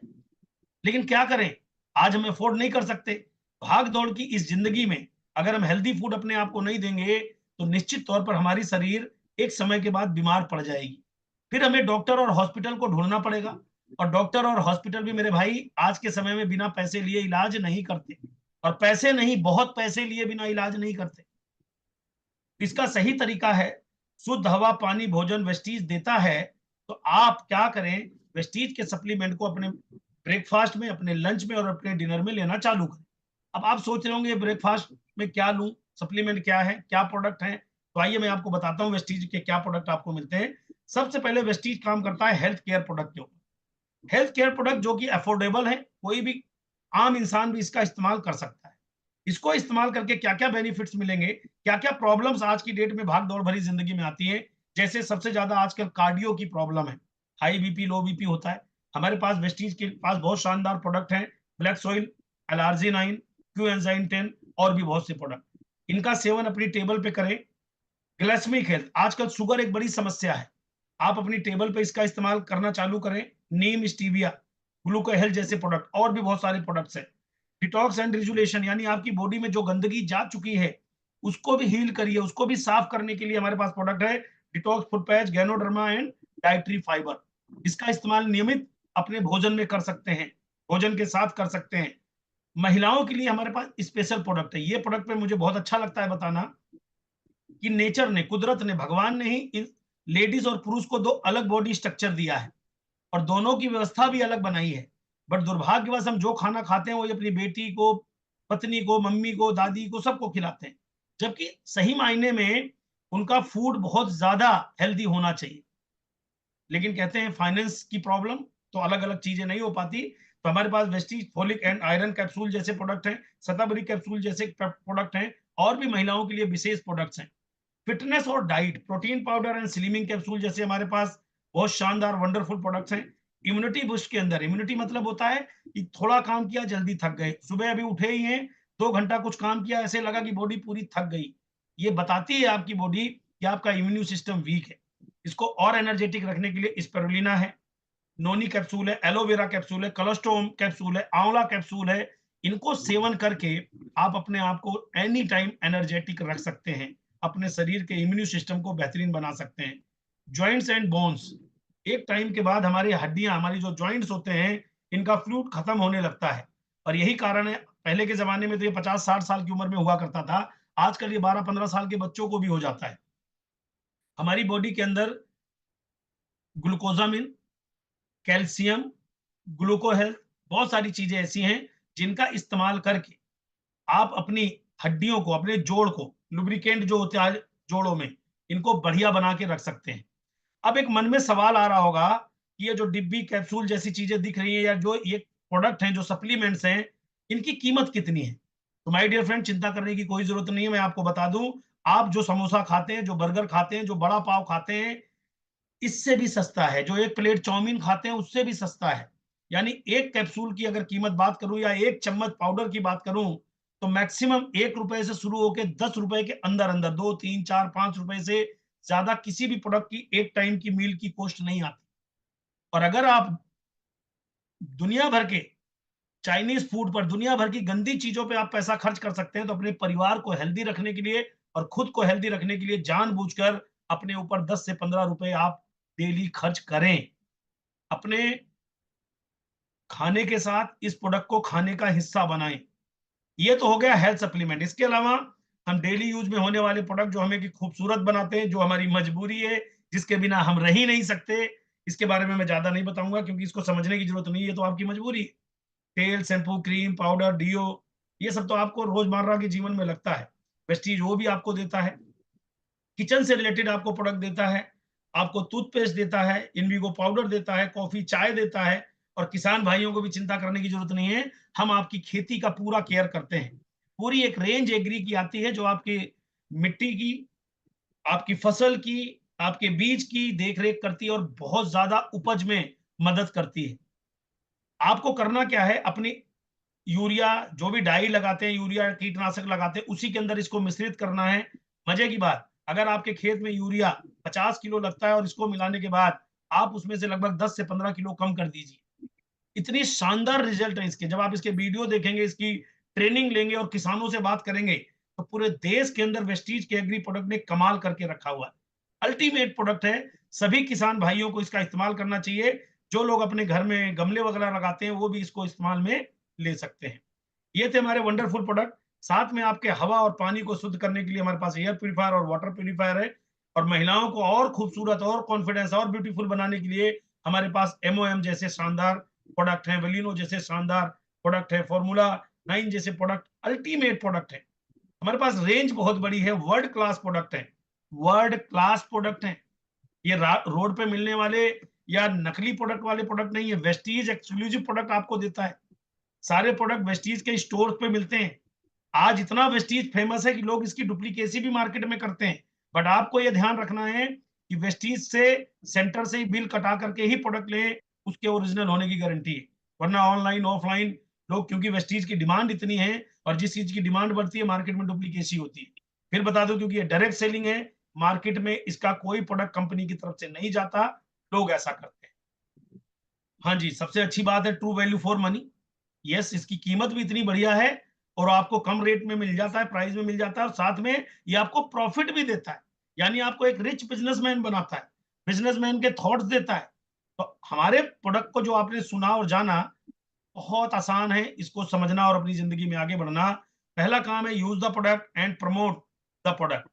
लेकिन क्या करें, आज हम अफोर्ड नहीं कर सकते। भाग दौड़ की इस जिंदगी में अगर हम हेल्दी फूड अपने आप को नहीं देंगे तो निश्चित तौर पर हमारी शरीर एक समय के बाद बीमार पड़ जाएगी। फिर हमें डॉक्टर और हॉस्पिटल को ढूंढना पड़ेगा। और डॉक्टर और हॉस्पिटल भी मेरे भाई आज के समय में बिना पैसे लिए इलाज नहीं करते, और पैसे नहीं, बहुत पैसे लिए बिना इलाज नहीं करते। इसका सही तरीका है, शुद्ध हवा, पानी, भोजन वेस्टीज देता है, तो आप क्या करें, वेस्टीज के सप्लीमेंट को अपने ब्रेकफास्ट में, अपने लंच में और अपने डिनर में लेना चालू करें। अब आप सोच रहे होंगे ब्रेकफास्ट में क्या लूं, सप्लीमेंट क्या है, क्या प्रोडक्ट है, तो आइए मैं आपको बताता हूं वेस्टीज के क्या प्रोडक्ट आपको मिलते हैं। सबसे पहले वेस्टीज काम करता है हेल्थ केयर प्रोडक्ट के ऊपर। हेल्थ केयर प्रोडक्ट जो कि अफोर्डेबल है, कोई भी आम इंसान भी इसका इस्तेमाल कर सकता है। इसको इस्तेमाल करके क्या क्या बेनिफिट्स मिलेंगे, क्या क्या प्रॉब्लम्स आज की डेट में भाग दौड़ भरी जिंदगी में आती है, जैसे सबसे ज्यादा आजकल कार्डियो की प्रॉब्लम है, हाई बीपी लो बीपी होता है। हमारे पास वेस्टीज के पास बहुत शानदार प्रोडक्ट हैं, ब्लैक सोइल, एलार्जिनाइन, क्यू एंजाइम 10 और भी बहुत से प्रोडक्ट। इनका सेवन अपनी टेबल पे करें। ग्लाइसेमिक हेल्थ, आजकल शुगर एक बड़ी समस्या है, आप अपनी टेबल पे इसका इस्तेमाल करना चालू करें। नीम, स्टीविया, ग्लूको हेल्थ जैसे प्रोडक्ट और भी बहुत सारे प्रोडक्ट्स हैं। डिटॉक्स एंड रिजुलेशन, यानी आपकी बॉडी में जो गंदगी जा चुकी है उसको भी हील करिए, उसको भी साफ करने के लिए हमारे पास प्रोडक्ट है detox foot patch, ganoderma and dietary fibre. इसका इस्तेमाल नियमित अपने भोजन में कर सकते हैं, भोजन के साथ कर सकते हैं। महिलाओं के लिए हमारे पास स्पेशल प्रोडक्ट है, ये प्रोडक्ट पे मुझे बहुत अच्छा लगता है बताना कि नेचर ने, कुदरत ने, भगवान ने ही लेडीज और पुरुष को दो अलग बॉडी स्ट्रक्चर दिया है और दोनों की व्यवस्था भी अलग बनाई है। बट दुर्भाग्यवश हम जो खाना खाते हैं वो अपनी बेटी को, पत्नी को, मम्मी को, दादी को, सबको खिलाते हैं, जबकि सही मायने में उनका फूड बहुत ज्यादा हेल्दी होना चाहिए। लेकिन कहते हैं फाइनेंस की प्रॉब्लम, तो अलग अलग चीजें नहीं हो पाती। तो हमारे पास Vestige folic and iron capsule जैसे प्रोडक्ट हैं, शतावरी कैप्सूल जैसे प्रोडक्ट हैं, और भी महिलाओं के लिए विशेष प्रोडक्ट्स हैं। फिटनेस और diet, protein powder and slimming capsule जैसे हमारे पास बहुत शानदार वंडरफुल प्रोडक्ट्स हैं। इम्यूनिटी बूस्ट के अंदर, इम्यूनिटी मतलब होता है कि थोड़ा काम किया जल्दी थक गए, सुबह अभी उठे ही हैं, 2 घंटा कुछ काम किया, ऐसे लगा कि बॉडी पूरी थक गई, ये बताती है आपकी बॉडी कि आपका इम्यून सिस्टम वीक है। इसको और एनर्जेटिक रखने के लिए स्पिरुलिना है, नोनी कैप्सूल है, एलोवेरा कैप्सूल है, कोलोस्टोम कैप्सूल है, आंवला कैप्सूल है। इनको सेवन करके आप अपने आप को एनी टाइम एनर्जेटिक रख सकते हैं, अपने शरीर के इम्यून सिस्टम को बेहतरीन बना सकते हैं। जॉइंट्स एंड बोन्स, एक टाइम के बाद हमारी हड्डियां, हमारी जो जॉइंट्स होते हैं, इनका फ्लूइड खत्म होने लगता है, और यही कारण है, पहले के जमाने में तो ये 50-60 साल की उम्र में हुआ करता था, आजकल ये 12-15 साल के बच्चों को भी हो जाता है। हमारी बॉडी के अंदर ग्लूकोजामिन, कैल्शियम, ग्लूको हेल्थ, बहुत सारी चीजें ऐसी हैं जिनका इस्तेमाल करके आप अपनी हड्डियों को, अपने जोड़ को, लुब्रिकेंट जो होते हैं जोड़ों में, इनको बढ़िया बना के रख सकते हैं। अब एक मन में सवाल आ रहा होगा कि ये जो डिब्बी कैप्सूल जैसी चीजें दिख रही है, या जो ये प्रोडक्ट हैं, जो सप्लीमेंट्स हैं, इनकी कीमत कितनी है? तो माय डियर फ्रेंड, चिंता करने की कोई जरूरत नहीं है, मैं आपको बता दूं, आप जो समोसा खाते हैं, जो बर्गर खाते हैं, जो बड़ा पाव खाते हैं, इससे भी सस्ता है। जो एक प्लेट चाउमीन खाते हैं उससे भी सस्ता है। यानी एक कैप्सूल की अगर कीमत बात करूं, या एक चम्मच पाउडर की बात करूं, तो मैक्सिमम 1 रुपए से शुरू होकर 10 रुपए के अंदर अंदर, 2, 3, 4, 5 रुपए से ज्यादा किसी भी प्रोडक्ट की एक टाइम की मील की कॉस्ट नहीं आती। और अगर आप दुनिया भर के चाइनीज फूड पर, दुनिया भर की गंदी चीजों पे आप पैसा खर्च कर सकते हैं, तो अपने परिवार को हेल्दी रखने के लिए और खुद को हेल्दी रखने के लिए जानबूझकर अपने ऊपर 10 से 15 रुपए आप डेली खर्च करें। अपने खाने के साथ इस प्रोडक्ट को खाने का हिस्सा बनाएं। ये तो हो गया हेल्थ सप्लीमेंट। इसके अलावा हम डेली यूज में होने वाले प्रोडक्ट जो हमें की खूबसूरत बनाते हैं, जो हमारी मजबूरी है, जिसके बिना हम रह ही नहीं सकते, इसके बारे में मैं ज्यादा नहीं बताऊंगा क्योंकि इसको समझने की जरूरत नहीं है, ये तो आपकी मजबूरी है। तेल, शैम्पू, क्रीम, पाउडर, डियो, ये सब तो आपको रोजमर्रा के जीवन में लगता है। वेस्टीज वो भी आपको देता है, किचन से रिलेटेड आपको प्रोडक्ट देता है, आपको टूथपेस्ट देता है, इंडिगो पाउडर देता है, कॉफी, चाय देता है। और किसान भाइयों को भी चिंता करने की जरूरत नहीं है, हम आपकी खेती का पूरा केयर करते हैं। पूरी एक रेंज एग्री की आती है जो आपकी मिट्टी की, आपकी फसल की, आपके बीज की देखरेख करती है और बहुत ज्यादा उपज में मदद करती है। आपको करना क्या है, अपनी यूरिया, जो भी डाई लगाते हैं, यूरिया कीटनाशक लगाते हैं, उसी के अंदर इसको मिश्रित करना है। मजे की बात, अगर आपके खेत में यूरिया 50 किलो लगता है और इसको मिलाने के बाद आप उसमें से लगभग 10 से 15 किलो कम कर दीजिए, इतनी शानदार रिजल्ट है इसके। जब आप इसके वीडियो देखेंगे, इसकी ट्रेनिंग लेंगे और किसानों से बात करेंगे, तो पूरे देश के अंदर वेस्टीज के एग्री प्रोडक्ट ने कमाल करके रखा हुआ है। अल्टीमेट प्रोडक्ट है, सभी किसान भाइयों को इसका इस्तेमाल करना चाहिए। जो लोग अपने घर में गमले वगैरह लगाते हैं वो भी इसको इस्तेमाल में ले सकते हैं। ये थे हमारे वंडरफुल प्रोडक्ट। साथ में आपके हवा और पानी को शुद्ध करने के लिए हमारे पास एयर प्यूरिफायर और वाटर प्यूरिफायर है। और महिलाओं को और खूबसूरत और कॉन्फिडेंस और ब्यूटीफुल बनाने के लिए हमारे पास एमओएम जैसे शानदार प्रोडक्ट हैं, वेलिनो जैसे शानदार प्रोडक्ट है, फॉर्मूला 9 जैसे प्रोडक्ट अल्टीमेट प्रोडक्ट है। हमारे पास रेंज बहुत बड़ी है, वर्ल्ड क्लास प्रोडक्ट है, वर्ल्ड क्लास प्रोडक्ट है। ये रोड पे मिलने वाले या नकली प्रोडक्ट वाले प्रोडक्ट नहीं है, वेस्टीज एक्सक्लूसिव प्रोडक्ट आपको देता है। सारे प्रोडक्ट वेस्टीज के स्टोर पे मिलते हैं। आज इतना वेस्टीज फेमस है कि लोग इसकी डुप्लीकेसी भी मार्केट में करते हैं। बट आपको ये ध्यान रखना है कि वेस्टीज से सेंटर से ही बिल कटा करके ही प्रोडक्ट लें, उसके ओरिजिनल होने की गारंटी है। वरना ऑनलाइन ऑफलाइन लोग, क्योंकि वेस्टीज की डिमांड इतनी है और जिस चीज की डिमांड बढ़ती है मार्केट में डुप्लीकेसी होती है। फिर बता दो, क्योंकि ये डायरेक्ट सेलिंग है, मार्केट में इसका कोई प्रोडक्ट कंपनी की तरफ से नहीं जाता, लोग ऐसा करते हैं। हाँ जी, सबसे अच्छी बात है true value for money. Yes, इसकी कीमत भी इतनी बढ़िया है और आपको कम रेट में मिल जाता है, प्राइस में मिल जाता है, और साथ में ये आपको प्रॉफिट भी देता है। यानी आपको एक रिच बिजनेसमैन बनाता है, बिजनेसमैन के थॉट्स देता है। तो हमारे प्रोडक्ट को जो आपने सुना और जाना, बहुत आसान है इसको समझना और अपनी जिंदगी में आगे बढ़ना। पहला काम है use the product and promote the product.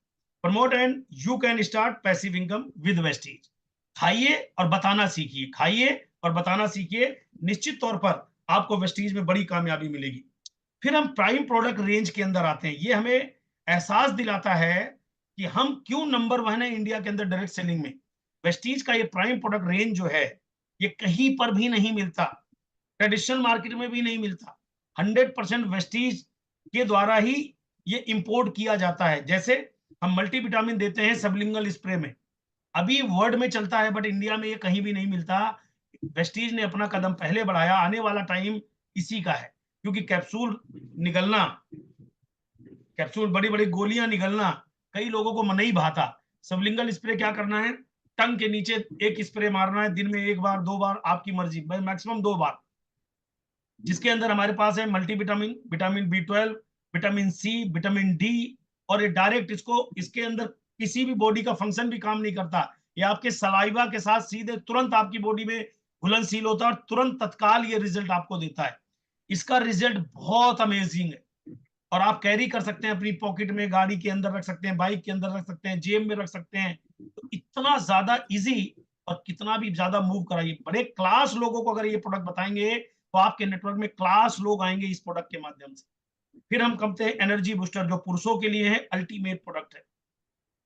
Promote and you can start passive income with Vestige. खाइए और बताना सीखिए, खाइए और बताना सीखिए, निश्चित तौर पर आपको वेस्टीज में बड़ी कामयाबी मिलेगी। फिर हम प्राइम प्रोडक्ट रेंज के अंदर आते हैं। ये हमें एहसास दिलाता है कि हम क्यों नंबर 1 है इंडिया के अंदर डायरेक्ट सेलिंग में। वेस्टीज का ये प्राइम प्रोडक्ट रेंज जो है, ये कहीं पर भी नहीं मिलता, ट्रेडिशनल मार्केट में भी नहीं मिलता। 100% वेस्टीज के द्वारा ही ये इंपोर्ट किया जाता है। जैसे हम मल्टीविटामिन देते हैं सबलिंगल स्प्रे में, अभी वर्ल्ड में चलता है बट इंडिया में ये कहीं भी नहीं मिलता। वेस्टीज ने अपना कदम पहले बढ़ाया, आने वाला टाइम इसी का है। क्योंकि कैप्सूल निकलना, कैप्सूल बड़ी बड़ी गोलियां निकलना कई लोगों को नहीं भाता। सबलिंगल स्प्रे क्या करना है, टंग के नीचे एक स्प्रे मारना है, दिन में 1 बार 2 बार आपकी मर्जी, मैक्सिमम 2 बार, जिसके अंदर हमारे पास है multivitamin, vitamin B 12, vitamin C, vitamin D. और ये डायरेक्ट इसको, इसके अंदर किसी भी बॉडी का फंक्शन भी काम नहीं करता, ये आपके सलाइवा के साथ सीधे तुरंत आपकी बॉडी में घुलनशील होता है और तुरंत तत्काल ये रिजल्ट आपको देता है। इसका रिजल्ट बहुत अमेजिंग है और आप कैरी कर सकते हैं अपनी पॉकेट में, गाड़ी के अंदर रख सकते हैं, बाइक के अंदर रख सकते हैं, जेब में रख सकते हैं। तो इतना ज्यादा इजी और कितना भी ज्यादा मूव कराइए। बड़े क्लास लोगों को अगर ये प्रोडक्ट बताएंगे तो आपके नेटवर्क में क्लास लोग आएंगे इस प्रोडक्ट के माध्यम से। फिर हम कहते हैं एनर्जी बूस्टर, जो पुरुषों के लिए है अल्टीमेट प्रोडक्ट है।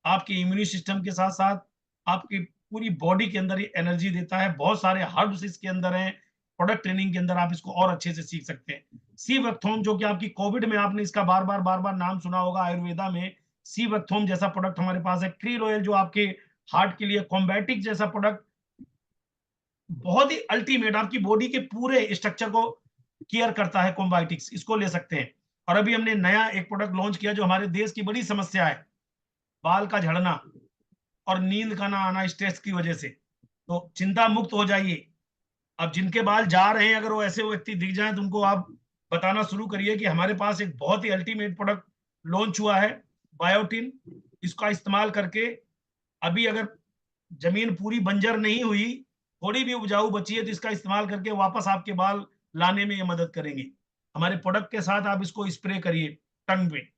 आपके इम्यून सिस्टम के साथ साथ आपकी पूरी बॉडी के अंदर ये एनर्जी देता है। बहुत सारे हर्ब्स इसके अंदर हैं, प्रोडक्ट ट्रेनिंग के अंदर आप इसको और अच्छे से सीख सकते हैं। सी वक्थोम, जो कि आपकी कोविड में आपने इसका बार बार नाम सुना होगा, आयुर्वेदा में सी वक्थोम जैसा प्रोडक्ट हमारे पास है। क्रील ऑयल, जो आपके हार्ट के लिए, कॉम्बैटिक जैसा प्रोडक्ट, बहुत ही अल्टीमेट, आपकी बॉडी के पूरे स्ट्रक्चर को केयर करता है, कॉम्बाइटिक्स, इसको ले सकते हैं। और अभी हमने नया एक प्रोडक्ट लॉन्च किया जो हमारे देश की बड़ी समस्या है, बाल का झड़ना और नींद का ना आना स्ट्रेस की वजह से। तो चिंता मुक्त हो जाइए। अब जिनके बाल जा रहे हैं, अगर वो ऐसे व्यक्ति दिख जाए तो उनको आप बताना शुरू करिए कि हमारे पास एक बहुत ही अल्टीमेट प्रोडक्ट लॉन्च हुआ है, बायोटिन। इसका इस्तेमाल करके अभी अगर जमीन पूरी बंजर नहीं हुई, थोड़ी भी उपजाऊ बची है, तो इसका इस्तेमाल करके वापस आपके बाल लाने में ये मदद करेंगे। हमारे प्रोडक्ट के साथ आप इसको स्प्रे करिए टंग पे,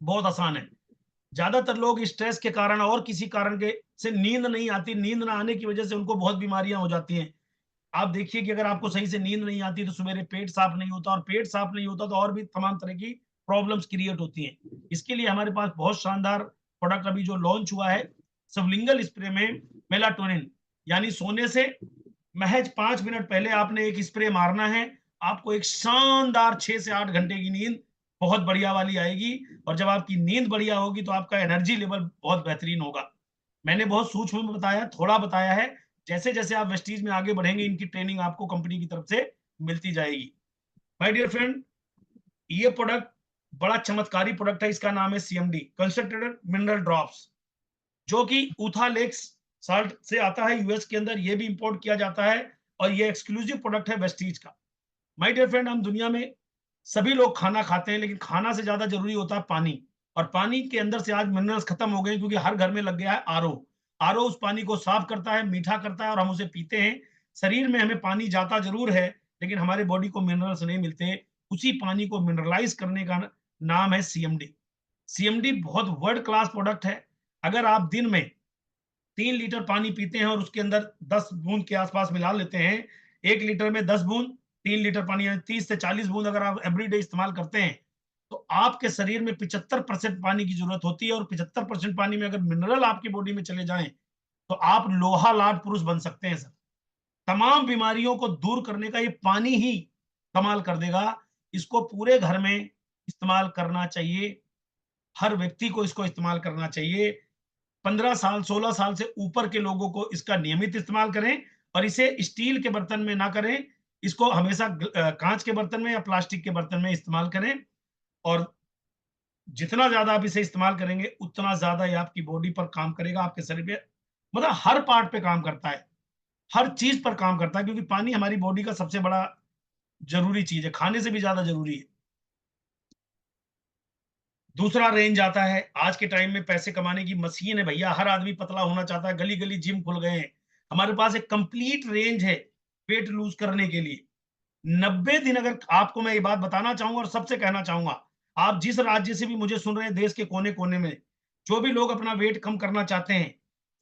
बहुत आसान है। ज्यादातर लोग स्ट्रेस के कारण और किसी कारण के से नींद नहीं आती, नींद ना आने की वजह से उनको बहुत बीमारियां हो जाती हैं। आप देखिए कि अगर आपको सही से नींद नहीं आती तो सवेरे पेट साफ नहीं होता, और पेट साफ नहीं होता तो और भी तमाम तरह की प्रॉब्लम्स क्रिएट होती हैं। इसके लिए हमारे पास बहुत शानदार प्रोडक्ट अभी जो लॉन्च हुआ है, सबलिंगल स्प्रे में मेलाटोनिन, यानी सोने से महज 5 मिनट पहले आपने एक स्प्रे मारना है, आपको एक शानदार 6 से 8 घंटे की नींद बहुत बढ़िया वाली आएगी। और जब आपकी नींद बढ़िया होगी तो आपका एनर्जी लेवल बहुत बेहतरीन होगा। मैंने बहुत सूक्ष्म में बताया, थोड़ा बताया है। जैसे जैसे आप वेस्टीज में आगे बढ़ेंगे, इनकी ट्रेनिंग आपको कंपनी की तरफ से मिलती जाएगी। माय डियर फ्रेंड, ये प्रोडक्ट बड़ा चमत्कारी प्रोडक्ट है। इसका नाम है सीएमडी, कंसंट्रेटेड मिनरल ड्रॉप्स, जो कि ऊथा लेक्स साल्ट से आता है यूएस के अंदर। ये भी इंपोर्ट किया जाता है और ये एक्सक्लूसिव प्रोडक्ट है वेस्टीज का। माय डियर फ्रेंड, हम दुनिया में सभी लोग खाना खाते हैं, लेकिन खाना से ज्यादा जरूरी होता है पानी। और पानी के अंदर से आज मिनरल्स खत्म हो गए, क्योंकि हर घर में लग गया है आरओ। आरओ उस पानी को साफ करता है, मीठा करता है और हम उसे पीते हैं। शरीर में हमें पानी जाता जरूर है, लेकिन हमारे बॉडी को मिनरल्स नहीं मिलते। उसी पानी को मिनरलाइज करने का नाम है सीएमडी। सीएमडी बहुत वर्ल्ड क्लास प्रोडक्ट है। अगर आप दिन में 3 लीटर पानी पीते हैं और उसके अंदर 10 बूंद के आसपास मिला लेते हैं, 1 लीटर में 10 बूंद, 3 लीटर पानी यानी 30 से 40 बूंद अगर आप एवरीडे इस्तेमाल करते हैं, तो आपके शरीर में 75% पानी की जरूरत होती है, और 75% पानी में अगर मिनरल आपकी बॉडी में चले जाएं, तो आप लोहा लाट पुरुष बन सकते हैं सर। तमाम बीमारियों को दूर करने का ये पानी ही कमाल कर देगा। इसको पूरे घर में इस्तेमाल करना चाहिए। हर व्यक्ति को इसको इस्तेमाल करना चाहिए। 15 साल 16 साल से ऊपर के लोगों को इसका नियमित इस्तेमाल करें, और इसे स्टील के बर्तन में ना करें। इसको हमेशा कांच के बर्तन में या प्लास्टिक के बर्तन में इस्तेमाल करें। और जितना ज्यादा आप इसे इस्तेमाल करेंगे, उतना ज्यादा ये आपकी बॉडी पर काम करेगा, आपके शरीर पे, मतलब हर पार्ट पे काम करता है, हर चीज पर काम करता है, क्योंकि पानी हमारी बॉडी का सबसे बड़ा जरूरी चीज है, खाने से भी ज्यादा जरूरी है। दूसरा रेंज आता है, आज के टाइम में पैसे कमाने की मशीन है भैया, हर आदमी पतला होना चाहता है, गली गली जिम खुल गए हैं। हमारे पास एक कंप्लीट रेंज है वेट लूज करने के लिए। 90 दिन, अगर आपको मैं ये बात बताना चाहूंगा और सबसे कहना चाहूंगा, आप जिस राज्य से भी मुझे सुन रहे हैं, देश के कोने कोने में, जो भी लोग अपना वेट कम करना चाहते हैं,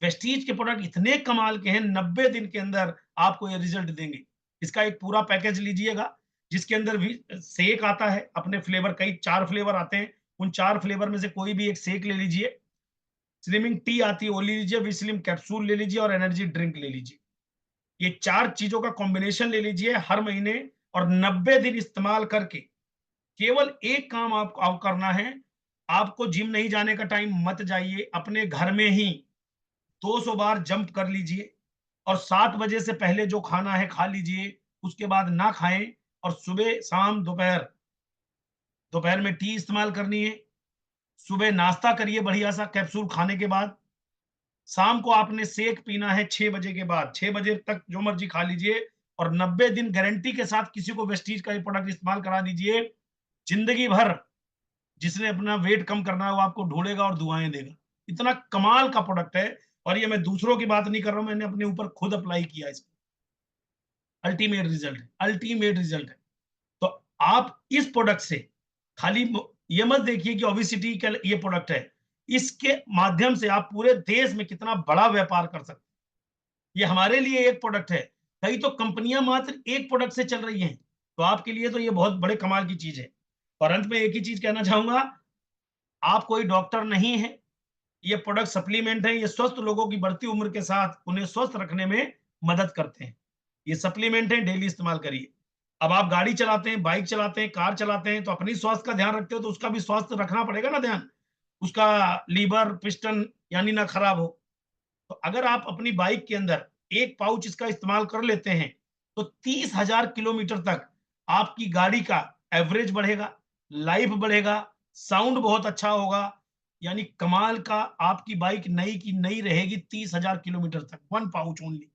वेस्टीज के प्रोडक्ट इतने कमाल के हैं, 90 दिन के अंदर आपको ये रिजल्ट देंगे। इसका एक पूरा पैकेज लीजिएगा, जिसके अंदर भी शेक आता है अपने फ्लेवर, कई 4 फ्लेवर आते हैं, उन 4 फ्लेवर में से कोई भी एक शेक ले लीजिए। स्लिमिंग टी आती है, वो ले लीजिए, विस्लिम कैप्सूल ले लीजिए, और एनर्जी ड्रिंक ले लीजिए। ये 4 चीजों का कॉम्बिनेशन ले लीजिए हर महीने, और 90 दिन इस्तेमाल करके केवल एक काम आपको करना है। आपको जिम नहीं जाने का टाइम मत जाइए, अपने घर में ही 200 बार जंप कर लीजिए, और 7 बजे से पहले जो खाना है खा लीजिए, उसके बाद ना खाएं। और सुबह शाम दोपहर, दोपहर में टी इस्तेमाल करनी है, सुबह नाश्ता करिए बढ़िया सा कैप्सूल खाने के बाद, शाम को आपने शेक पीना है 6 बजे के बाद, 6 बजे तक जो मर्जी खा लीजिए। और 90 दिन गारंटी के साथ किसी को वेस्टीज का ये प्रोडक्ट इस्तेमाल करा दीजिए, जिंदगी भर जिसने अपना वेट कम करना है वो आपको ढूंढेगा और दुआएं देगा। इतना कमाल का प्रोडक्ट है, और ये मैं दूसरों की बात नहीं कर रहा हूं, मैंने अपने ऊपर खुद अप्लाई किया इसको। अल्टीमेट रिजल्ट है, अल्टीमेट रिजल्ट है। तो आप इस प्रोडक्ट से खाली ये मत देखिए कि ओबेसिटी का ये प्रोडक्ट है, इसके माध्यम से आप पूरे देश में कितना बड़ा व्यापार कर सकते हैं। ये हमारे लिए एक प्रोडक्ट है, कई तो कंपनियां मात्र एक प्रोडक्ट से चल रही हैं, तो आपके लिए तो ये बहुत बड़े कमाल की चीज है। और अंत में एक ही चीज कहना चाहूंगा, आप कोई डॉक्टर नहीं है, ये प्रोडक्ट सप्लीमेंट है, ये स्वस्थ लोगों की बढ़ती उम्र के साथ उन्हें स्वस्थ रखने में मदद करते हैं। ये सप्लीमेंट है, डेली इस्तेमाल करिए। अब आप गाड़ी चलाते हैं, बाइक चलाते हैं, कार चलाते हैं, तो अपनी स्वास्थ्य का ध्यान रखते हो, तो उसका भी स्वास्थ्य रखना पड़ेगा ना ध्यान, उसका लीवर पिस्टन यानी ना खराब हो। तो अगर आप अपनी बाइक के अंदर एक पाउच इसका इस्तेमाल कर लेते हैं, तो 30,000 किलोमीटर तक आपकी गाड़ी का एवरेज बढ़ेगा, लाइफ बढ़ेगा, साउंड बहुत अच्छा होगा, यानी कमाल का। आपकी बाइक नई की नई रहेगी 30,000 किलोमीटर तक, 1 पाउच ओनली।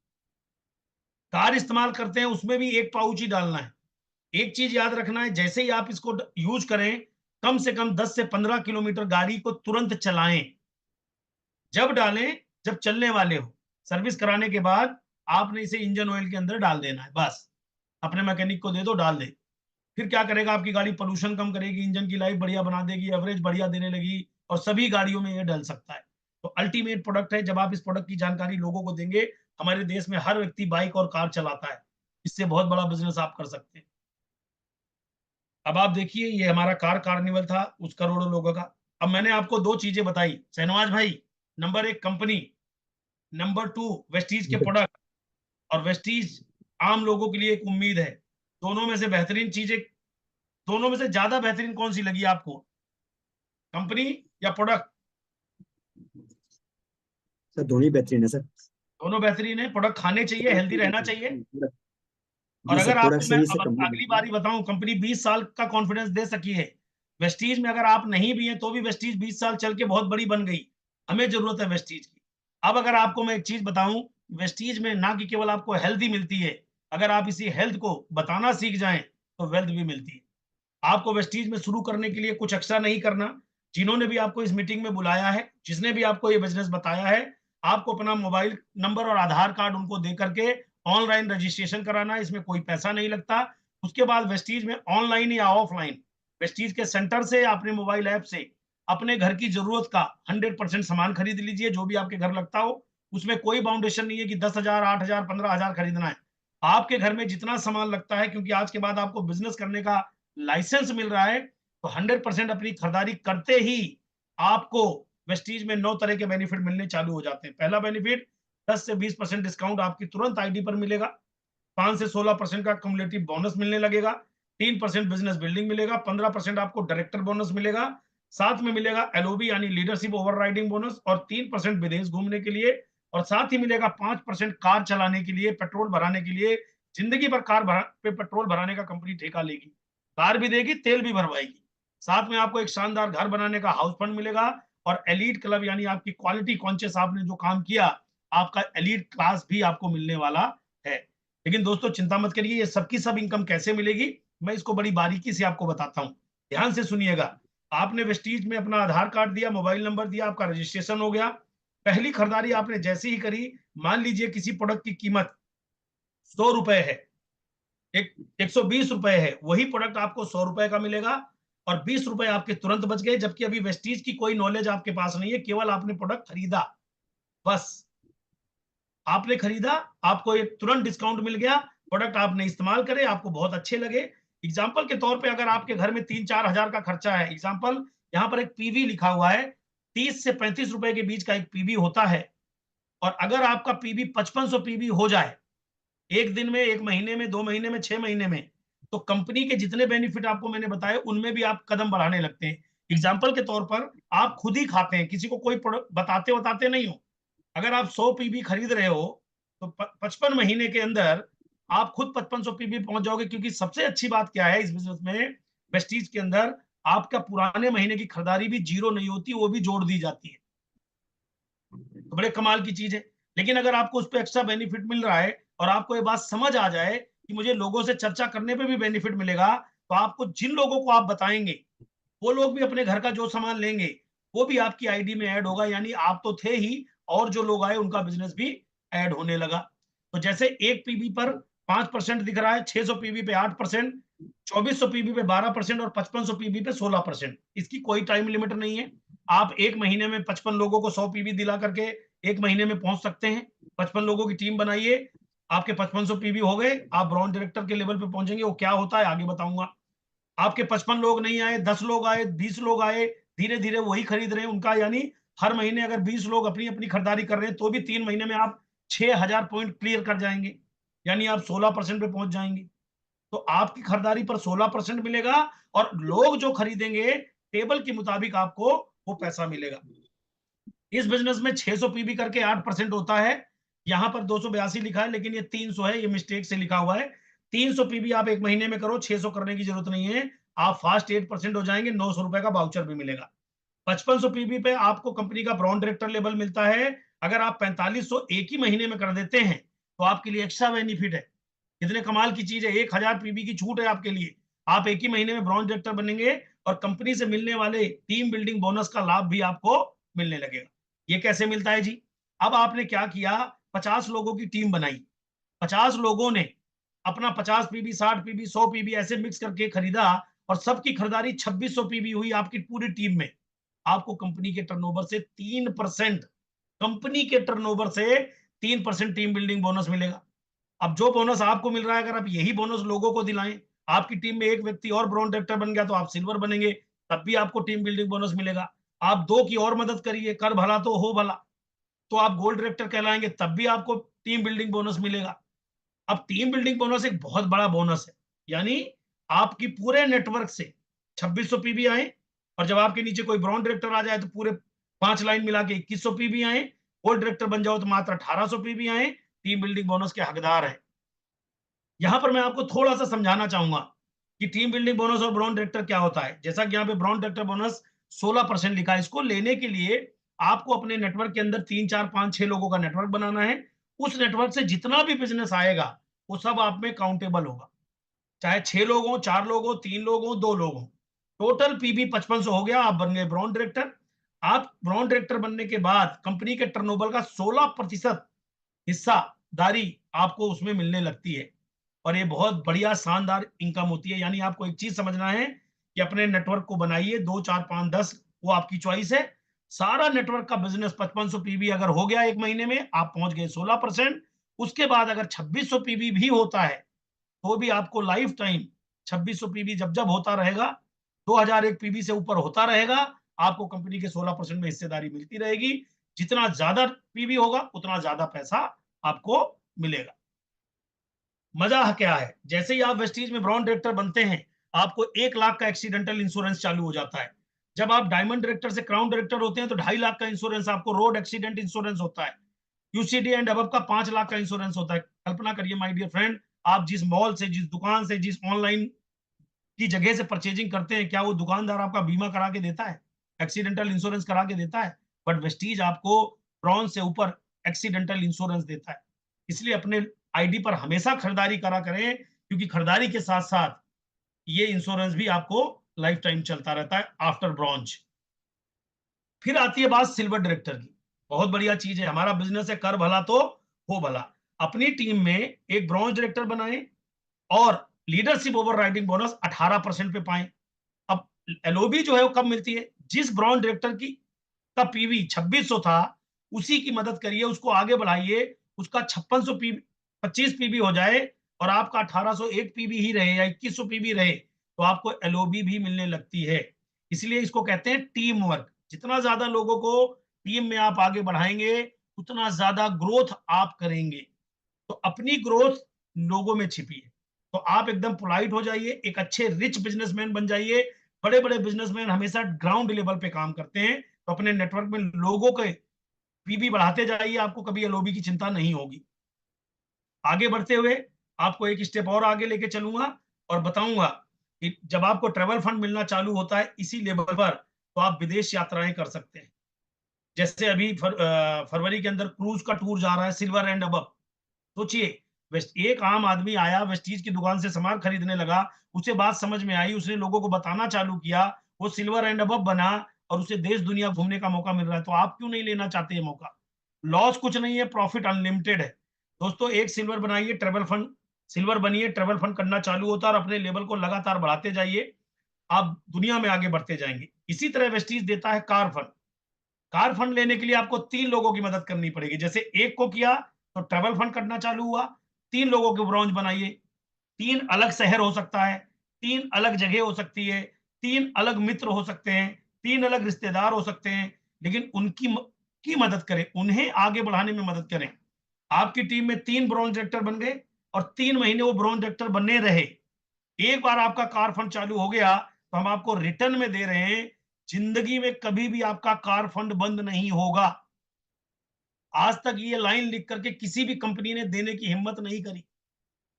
कार इस्तेमाल करते हैं, उसमें भी एक पाउच ही डालना है। एक चीज याद रखना है, जैसे ही आप इसको यूज करें, कम से कम 10 से 15 किलोमीटर गाड़ी को तुरंत चलाएं। जब डालें, जब चलने वाले हो, सर्विस कराने के बाद आपने इसे इंजन ऑयल के अंदर डाल देना है, बस अपने मैकेनिक को दे दो, डाल दे। फिर क्या करेगा, आपकी गाड़ी पोल्यूशन कम करेगी, इंजन की लाइफ बढ़िया बना देगी, एवरेज बढ़िया देने लगी, और सभी गाड़ियों में ये डल सकता है। तो अल्टीमेट प्रोडक्ट है। जब आप इस प्रोडक्ट की जानकारी लोगों को देंगे, हमारे देश में हर व्यक्ति बाइक और कार चलाता है, इससे बहुत बड़ा बिजनेस आप कर सकते हैं। अब आप देखिए, ये हमारा कार कार्निवल था उस करोड़ों लोगों का। अब मैंने आपको 2 चीजें बताई शहनवाज भाई, नंबर 1 कंपनी, नंबर 2 वेस्टीज के प्रोडक्ट, और वेस्टीज आम लोगों के लिए एक उम्मीद है। दोनों में से बेहतरीन चीजें, दोनों में से ज्यादा बेहतरीन कौन सी लगी आपको, कंपनी या प्रोडक्ट? सर दोनों ही बेहतरीन है सर। दोनों बेहतरीन है। प्रोडक्ट खाने चाहिए, हेल्दी रहना चाहिए। और जी सर, अगर आपको प्रोडक्ट मैं सही से अब कंपनी। अगली बारी बताऊं, कंपनी 20 साल का कॉन्फिडेंस दे सकी है। वेस्टीज में अगर आप नहीं भी हैं, तो भी वेस्टीज 20 साल चल के बहुत बड़ी बन गई। हमें जरूरत है वेस्टीज की। अब अगर आपको मैं एक चीज बताऊं, वेस्टीज में ना कि केवल आपको हेल्थ ही मिलती है, अगर आप इसी हेल्थ को बताना सीख जाएं, तो वेल्थ भी मिलती है। आपको वेस्टीज में शुरू करने के लिए कुछ एक्स्ट्रा नहीं करना। जिन्होंने भी आपको इस मीटिंग में बुलाया है, जिसने भी आपको ये बिजनेस बताया है, आपको अपना मोबाइल नंबर और आधार कार्ड उनको दे करके ऑनलाइन रजिस्ट्रेशन कराना है। इसमें कोई पैसा नहीं लगता। उसके बाद वेस्टीज में ऑनलाइन या ऑफलाइन वेस्टीज के सेंटर से अपने मोबाइल ऐप से अपने घर की जरूरत का 100% सामान खरीद लीजिए, जो भी आपके घर लगता हो। उसमें कोई बाउंडेशन नहीं है कि 10,000, 8,000, 15,000 खरीदना है। आपके घर में जितना सामान लगता है, क्योंकि आज के बाद आपको बिजनेस करने का लाइसेंस मिल रहा है, तो 100% अपनी खरीदारी करते ही आपको वेस्टीज में 9 तरह के बेनिफिट मिलने चालू हो जाते हैं। पहला बेनिफिट, 10 से 20% डिस्काउंट आपकी तुरंत आईडी पर मिलेगा। 5 से 16% का क्युमुलेटिव बोनस मिलने लगेगा। 3% बिजनेस बिल्डिंग मिलेगा। 15% आपको डायरेक्टर बोनस मिलेगा। साथ में मिलेगा एलओबी यानी लीडरशिप ओवरराइडिंग बोनस, और 3% विदेश घूमने के लिए, और साथ ही मिलेगा 5% कार चलाने के लिए, पेट्रोल भराने के लिए। जिंदगी भर कार पे पेट्रोल भराने का कंपनी ठेका लेगी, कार भी देगी, तेल भी भरवाएगी। साथ में आपको एक शानदार घर बनाने का हाउस फंड मिलेगा, और एलीट क्लब यानी आपकी क्वालिटी कॉन्शियस आपने जो काम किया, आपका एलीट क्लास भी आपको मिलने वाला है। लेकिन दोस्तों चिंता मत करिए, ये सबकी सब इनकम कैसे मिलेगी, मैं इसको बड़ी बारीकी से आपको बताता हूं। ध्यान से सुनिएगा। आपने वेस्टीज में अपना आधार कार्ड दिया, मोबाइल नंबर दिया, आपका रजिस्ट्रेशन हो गया। पहली खरीदारी आपने जैसे ही करी, मान लीजिए किसी प्रोडक्ट की कीमत 100 रुपए है, एक 120 रुपए है, वही प्रोडक्ट आपको 100 रुपए का मिलेगा, और 20 रुपए आपके तुरंत बच गए, जबकि अभी वेस्टीज की कोई नॉलेज आपके पास नहीं है, केवल आपने प्रोडक्ट खरीदा, बस आपने खरीदा, आपको एक तुरंत डिस्काउंट मिल गया। प्रोडक्ट आपने इस्तेमाल करे, आपको बहुत अच्छे लगे। एग्जाम्पल के तौर पे अगर आपके घर में 3-4 हजार का खर्चा है, एग्जाम्पल यहाँ पर एक पीवी लिखा हुआ है, 30 से 35 रुपए के बीच का एक पीवी होता है, और अगर आपका पीवी 5500 पीवी हो जाए, एक दिन में, एक महीने में, 2 महीने में, 6 महीने में, तो कंपनी के जितने बेनिफिट आपको मैंने बताए, उनमें भी आप कदम बढ़ाने लगते हैं। एग्जाम्पल के तौर पर आप खुद ही खाते हैं, किसी को कोई प्रोडक्ट बताते बताते नहीं हो। अगर आप 100 पीबी खरीद रहे हो, तो 55 महीने के अंदर आप खुद 5500 पीबी पहुंच जाओगे, क्योंकि सबसे अच्छी बात क्या है इस बिजनेस में, वेस्टीज के अंदर, आपका पुराने महीने की खरीदारी भी जीरो नहीं होती, वो भी जोड़ दी जाती है। तो बड़े कमाल की चीज है। लेकिन अगर आपको उस पर एक्स्ट्रा बेनिफिट मिल रहा है, और आपको ये बात समझ आ जाए कि मुझे लोगों से चर्चा करने पे भी बेनिफिट मिलेगा, तो आपको जिन लोगों को आप बताएंगे, वो लोग भी अपने घर का जो सामान लेंगे, वो भी आपकी आईडी में ऐड होगा, यानी आप तो थे ही, और जो लोग आए उनका बिजनेस भी ऐड होने लगा। तो जैसे एक पीबी पर 5% दिख रहा है, 600 पीबी पे 8%, 2400 पीबी पे 12%, और 5500 पीबी पे 16%। इसकी कोई टाइम लिमिट नहीं है। आप एक महीने में 55 लोगों को 100 पीबी दिला करके एक महीने में पहुंच सकते हैं। 55 लोगों की टीम बनाइए, आपके 5500 पीबी हो गए, आप ब्राउन डायरेक्टर के लेवल पे पहुंचेंगे। वो क्या होता है आगे बताऊंगा। आपके 55 लोग नहीं आए, 10 लोग आए, 20 लोग आए, धीरे धीरे वही खरीद रहे हैं उनका, यानी हर महीने अगर 20 लोग अपनी अपनी खरीदारी कर रहे हैं, तो भी 3 महीने में आप 6,000 पॉइंट क्लियर कर जाएंगे, यानी आप 16% पे पहुंच जाएंगे। तो आपकी खरीदारी पर 16% मिलेगा, और लोग जो खरीदेंगे टेबल के मुताबिक आपको वो पैसा मिलेगा। इस बिजनेस में 600 पीबी करके 8% होता है। यहां पर 282 लिखा है, लेकिन ये 300 है, ये मिस्टेक से लिखा हुआ है। 300 पीबी आप एक महीने में करो, 600 करने की जरूरत नहीं है। आप फास्ट 8% हो जाएंगे, 900 रुपए का वाउचर भी मिलेगा। 5500 पीबी पे आपको कंपनी का ब्राउन डायरेक्टर लेवल मिलता है। अगर आप 4500 एक ही महीने में कर देते हैं, तो आपके लिए एक्स्ट्रा बेनिफिट है। कितने कमाल की चीज है, 1000 पीबी की छूट है आपके लिए। आप एक ही महीने में ब्राउन डायरेक्टर बनेंगे, और कंपनी से मिलने वाले टीम बिल्डिंग बोनस का लाभ भी आपको मिलने लगेगा। ये कैसे मिलता है जी? अब आपने क्या किया, 50 लोगों की टीम बनाई, 50 लोगों ने अपना 50 पीबी, 60 पीबी, 100 पीबी ऐसे मिक्स करके खरीदा, और सबकी खरीदारी 2600 पीबी हुई आपकी पूरी टीम में। आपको कंपनी के टर्नओवर से 3%, कंपनी के टर्नओवर से 3% टीम बिल्डिंग बोनस मिलेगा। अब जो बोनस आपको मिल रहा है, अगर आप यही बोनस लोगों को दिलाएं, आपकी टीम में एक व्यक्ति और ब्राउन डायरेक्टर बन गया, तो आप सिल्वर बनेंगे, तब भी आपको टीम बिल्डिंग बोनस मिलेगा। आप 2 की और मदद करिए, कर भला तो हो भला, तो आप गोल्ड डायरेक्टर कहलाएंगे, तब भी आपको टीम बिल्डिंग बोनस मिलेगा। अब टीम बिल्डिंग बोनस एक बहुत बड़ा बोनस है, यानी आपकी पूरे नेटवर्क से 2600 पीबी आए, और जब आपके नीचे कोई ब्राउन डायरेक्टर आ जाए, तो पूरे 5 लाइन मिला के 2100 पीबी आए। गोल्ड डायरेक्टर बन जाओ तो मात्र 1800 पीबी आए। टीम बिल्डिंग बोनस के हकदार है। यहां पर मैं आपको थोड़ा सा समझाना चाहूंगा कि टीम बिल्डिंग बोनस और ब्राउन डायरेक्टर क्या होता है। जैसा कि यहाँ पे ब्राउन डायरेक्टर बोनस 16% लिखा है, इसको लेने के लिए आपको अपने नेटवर्क के अंदर 3, 4, 5, 6 लोगों का नेटवर्क बनाना है। उस नेटवर्क से जितना भी बिजनेस आएगा, वो सब आप में काउंटेबल होगा, चाहे 6 लोग हो, 4 लोग हो, 3 लोग हो, 2 लोग हो। टोटल पीबी 5500 हो गया, आप बन गए ब्राउन डायरेक्टर। आप ब्राउन डायरेक्टर बनने के बाद कंपनी के टर्नओवर का 16% हिस्सादारी आपको उसमें मिलने लगती है, और ये बहुत बढ़िया शानदार इनकम होती है। यानी आपको एक चीज समझना है कि अपने नेटवर्क को बनाइए, 2, 4, 5, 10, वो आपकी चॉइस है। सारा नेटवर्क का बिजनेस 5500 पीवी अगर हो गया एक महीने में, आप पहुंच गए 16%। उसके बाद अगर 2600 पीवी भी होता है, तो भी आपको लाइफ टाइम 2600 पीवी जब जब होता रहेगा, 2001 पीवी से ऊपर होता रहेगा, आपको कंपनी के 16% में हिस्सेदारी मिलती रहेगी। जितना ज्यादा पीवी होगा, उतना ज्यादा पैसा आपको मिलेगा। मजा क्या है, जैसे ही आप वेस्टीज में ब्रॉन्ज डायरेक्टर बनते हैं, आपको 1 लाख का एक्सीडेंटल इंश्योरेंस चालू हो जाता है। जब आप डायमंड डायरेक्टर से क्राउन डायरेक्टर होते हैं, तो 2.5 लाख का इंश्योरेंस आपको रोड एक्सीडेंट इंश्योरेंस होता है। यूसीडी एंड अबव का 5 लाख का इंश्योरेंस होता है। कल्पना करिए माय डियर फ्रेंड, आप जिस मॉल से, जिस दुकान से, जिस ऑनलाइन की जगह से परचेजिंग करते हैं, क्या वो दुकानदार आपका बीमा करा के देता है, एक्सीडेंटल इंश्योरेंस करा के देता है? बट वेस्टीज आपको ब्रॉन्ज से ऊपर एक्सीडेंटल इंश्योरेंस देता है। इसलिए अपने आईडी पर हमेशा खरीदारी करा करें, क्योंकि खरीदारी के साथ साथ ये इंश्योरेंस भी आपको लाइफ टाइम चलता रहता है आफ्टर ब्रॉन्ज। फिर आती है बात सिल्वर डायरेक्टर की। बहुत बढ़िया चीज है, हमारा बिजनेस है कर भला तो हो भला। अपनी टीम में एक ब्रॉन्ज डायरेक्टर बनाएं और लीडरशिप ओवर राइडिंग बोनस 18% पे पाएं। अब एलओबी जो है वो कब मिलती है? जिस ब्रॉन्ज डायरेक्टर की का पीवी 2600 था, उसी की मदद करिए, उसको आगे बढ़ाइए, उसका 5600 पीवी 25 पीवी हो जाए, और आपका 1801 पीवी ही रहे या 2100 पीवी रहे, तो आपको एलओबी भी मिलने लगती है। इसलिए इसको कहते हैं टीम वर्क। जितना ज्यादा लोगों को टीम में आप आगे बढ़ाएंगे, उतना ज्यादा ग्रोथ आप करेंगे। तो अपनी ग्रोथ लोगों में छिपी है। तो आप एकदम पोलाइट हो जाइए, एक अच्छे रिच बिजनेसमैन बन जाइए। बड़े बड़े बिजनेसमैन हमेशा ग्राउंड लेवल पे काम करते हैं। तो अपने नेटवर्क में लोगों के पीवी बढ़ाते जाइए, आपको कभी एलओबी की चिंता नहीं होगी। आगे बढ़ते हुए आपको एक स्टेप और आगे लेके चलूंगा और बताऊंगा कि जब आपको ट्रेवल फंड मिलना चालू होता है इसी लेवल पर, तो आप विदेश यात्राएं कर सकते हैं। जैसे अभी फरवरी के अंदर क्रूज का टूर जा रहा है, सिल्वर एंड अबव। सोचिए, वेस्ट एक आम आदमी आया, वेस्टीज की दुकान से सामान खरीदने लगा, उसे बात समझ में आई, उसने लोगों को बताना चालू किया, वो सिल्वर एंड अबव बना, और उसे देश दुनिया घूमने का मौका मिल रहा है। तो आप क्यों नहीं लेना चाहते ये मौका? लॉस कुछ नहीं है, प्रॉफिट अनलिमिटेड है। दोस्तों, एक सिल्वर बनाइए, ट्रेवल फंड, सिल्वर बनिए, ट्रेवल फंड करना चालू होता है, और अपने लेवल को लगातार बढ़ाते जाइए, आप दुनिया में आगे बढ़ते जाएंगे। इसी तरह वेस्टीज देता है कार फंड। कार फंड लेने के लिए आपको 3 लोगों की मदद करनी पड़ेगी। जैसे एक को किया तो ट्रेवल फंड करना चालू हुआ, 3 लोगों के ब्रॉन्ज बनाइए। 3 अलग शहर हो सकता है, 3 अलग जगह हो सकती है, 3 अलग मित्र हो सकते हैं, 3 अलग रिश्तेदार हो सकते हैं, लेकिन की मदद करें, उन्हें आगे बढ़ाने में मदद करें। आपकी टीम में 3 ब्रॉन्ज डायरेक्टर बन गए, और 3 महीने वो ब्रॉन्ज डायरेक्टर बनने रहे। एक बार आपका कार फंड चालू हो गया, तो हम आपको रिटर्न में दे रहे हैं, जिंदगी में कभी भी आपका कार फंड बंद नहीं होगा। आज तक ये लाइन लिख करके किसी भी कंपनी ने देने की हिम्मत नहीं करी।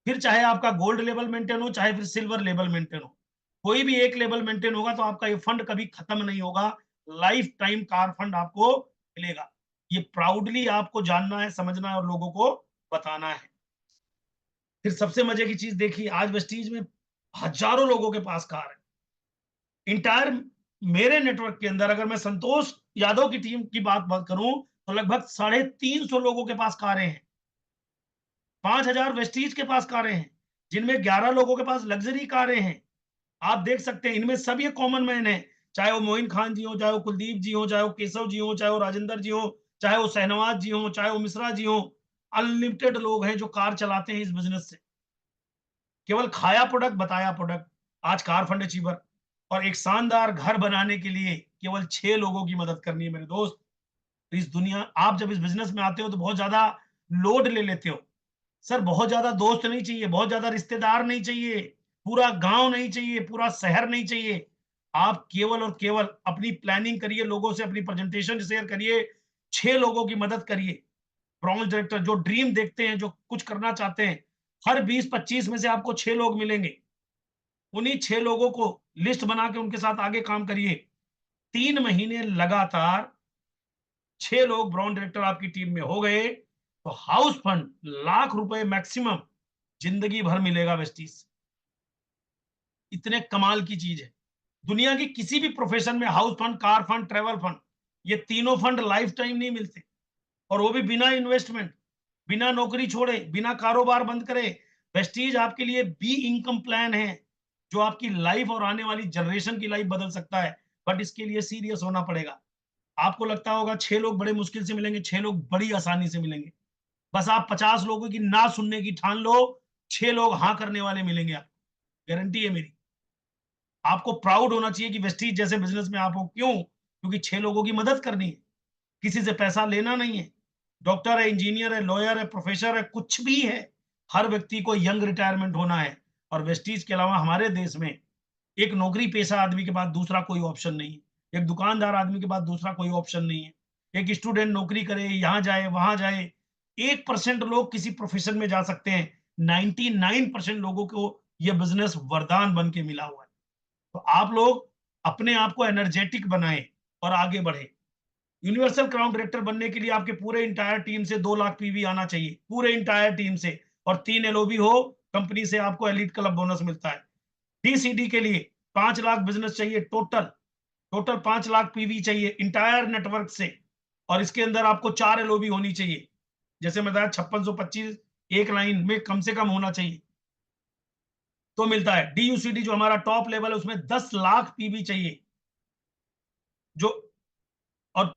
फिर चाहे आपका गोल्ड लेवल मेंटेन हो, चाहे फिर सिल्वर लेवल मेंटेन हो, कोई भी एक लेवल मेंटेन होगा, तो आपका ये फंड कभी खत्म नहीं होगा। लाइफ टाइम कार फंड आपको मिलेगा। ये प्राउडली आपको जानना है, समझना है और लोगों को बताना है। फिर सबसे मजे की चीज देखिए, आज वेस्टीज में हजारों लोगों के पास कार है। इंटायर मेरे नेटवर्क के अंदर, अगर मैं संतोष यादव की टीम की बात करूं, तो लगभग 350 लोगों के पास कारें हैं। 5,000 वेस्टीज के पास कारें हैं, जिनमें 11 लोगों के पास लग्जरी कारें हैं। आप देख सकते हैं, इनमें सब ये कॉमन मैन है, चाहे वो मोइन खान जी हो, चाहे वो कुलदीप जी हो, चाहे वो केशव जी हो, चाहे वो राजेंद्र जी हो, चाहे वो शहनवाज जी हो, चाहे वो मिश्रा जी हो। अनलिमिटेड लोग हैं जो कार चलाते हैं इस बिजनेस से। केवल खाया प्रोडक्ट, बताया प्रोडक्ट। आज कार फंड अचीवर, और एक शानदार घर बनाने के लिए केवल 6 लोगों की मदद करनी है मेरे दोस्त। तो इस दुनिया, आप जब इस बिजनेस में आते हो तो बहुत ज्यादा लोड ले लेते हो। सर, बहुत ज्यादा दोस्त नहीं चाहिए, बहुत ज्यादा रिश्तेदार नहीं चाहिए, पूरा गांव नहीं चाहिए, पूरा शहर नहीं चाहिए। आप केवल और केवल अपनी प्लानिंग करिए, लोगों से अपनी प्रेजेंटेशन शेयर करिए, 6 लोगों की मदद करिए। ब्रॉन्ज डायरेक्टर जो ड्रीम देखते हैं, जो कुछ करना चाहते हैं, हर 20-25 में से आपको 6 लोग मिलेंगे। उन्हीं 6 लोगों को लिस्ट बना के उनके साथ आगे काम करिए। 3 महीने लगातार 6 लोग ब्राउन डायरेक्टर आपकी टीम में हो गए, तो हाउस फंड ₹1,00,000 मैक्सिमम जिंदगी भर मिलेगा वेस्टीज। इतने कमाल की चीज है। दुनिया की किसी भी प्रोफेशन में house fund, car fund, travel fund, ये तीनों फंड लाइफ टाइम नहीं मिलते, और वो भी बिना इन्वेस्टमेंट, बिना नौकरी छोड़े, बिना कारोबार बंद करे। वेस्टीज आपके लिए बी इनकम प्लान है। जो आपकी लाइफ और आने वाली जनरेशन की लाइफ बदल सकता है। बट इसके लिए सीरियस होना पड़ेगा। आपको लगता होगा 6 लोग बड़े मुश्किल से मिलेंगे, 6 लोग बड़ी आसानी से मिलेंगे। बस आप 50 लोगों की ना सुनने की ठान लो, 6 लोग हाँ करने वाले मिलेंगे आप, गारंटी है मेरी। आपको प्राउड होना चाहिए कि वेस्टीज जैसे बिज़नेस में आप हो, क्यों? क्योंकि 6 लोगों की मदद करनी है, किसी से पैसा लेना नहीं है। डॉक्टर है, इंजीनियर है, लॉयर है, प्रोफेसर है, कुछ भी है, हर व्यक्ति को यंग रिटायरमेंट होना है। और वेस्टीज के अलावा हमारे देश में एक नौकरी पेशा आदमी के बाद दूसरा कोई ऑप्शन नहीं है। एक दुकानदार आदमी के बाद दूसरा कोई ऑप्शन नहीं है। एक स्टूडेंट नौकरी करे, यहाँ जाए, वहाँ जाए। 1% लोग किसी प्रोफ़ेशन में जा सकते हैं। 99% लोगों को ये बिज़नेस वरदान बन के मिला हुआ है। तो आप लोग अपने आप को एनर्जेटिक बनाएँ और आगे बढ़ें। यूनिवर्सल क्राउन डायरेक्टर बनने के लिए आपके पूरे एंटायर टीम से 2 लाख पीवी आना चाहिए, पूरे एंटायर टीम से, और 3 एलओबी हो, कंपनी से आपको एलीट क्लब बोनस मिलता है। डीसीडी के लिए 5 लाख बिज़नेस चाहिए टोटल, टोटल 5 लाख पीवी चाहिए एंटायर नेटवर्क से, और इसके अंदर आपको 4 एलओबी होनी चाहिए। जैसे मैं बताया 5625 एक लाइन में कम से कम होना चाहिए, तो मिलता है। डीयूसीडी जो हमारा टॉप लेवल है उसमें 10 लाख पीवी चाहिए, जो, और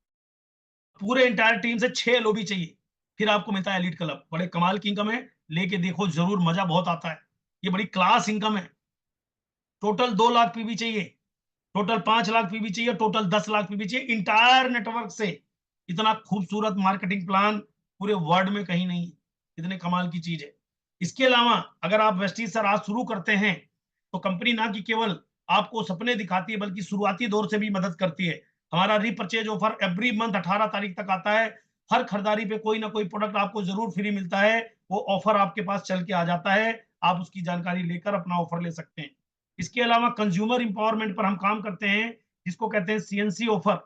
पूरे एंटायर टीम से 6 एलओबी चाहिए, फिर आपको मिलता है एलीट क्लब। बड़े कमाल की इनकम है, लेके देखो जरूर, मजा बहुत आता है। ये बड़ी क्लास इनकम है। टोटल 2 लाख पीवी चाहिए, टोटल 5 लाख पीवी चाहिए, टोटल 10 लाख पीवी चाहिए इंटायर नेटवर्क से। इतना खूबसूरत मार्केटिंग प्लान पूरे वर्ल्ड में कहीं नहीं है। इतने कमाल की चीज है। इसके अलावा अगर आप वेस्टीज सर आज शुरू करते हैं, तो कंपनी ना कि केवल आपको सपने दिखाती है, बल्कि शुरुआती दौर से भी मदद करती है। हमारा रीपर्चेज ऑफर एवरी मंथ 18 तारीख तक आता है। हर खरीदारी पे कोई ना कोई प्रोडक्ट आपको जरूर फ्री मिलता है। वो ऑफर आपके पास चल के आ जाता है, आप उसकी जानकारी लेकर अपना ऑफर ले सकते हैं। इसके अलावा कंज्यूमर इंपावरमेंट पर हम काम करते हैं, जिसको कहते हैं सीएनसी ऑफर।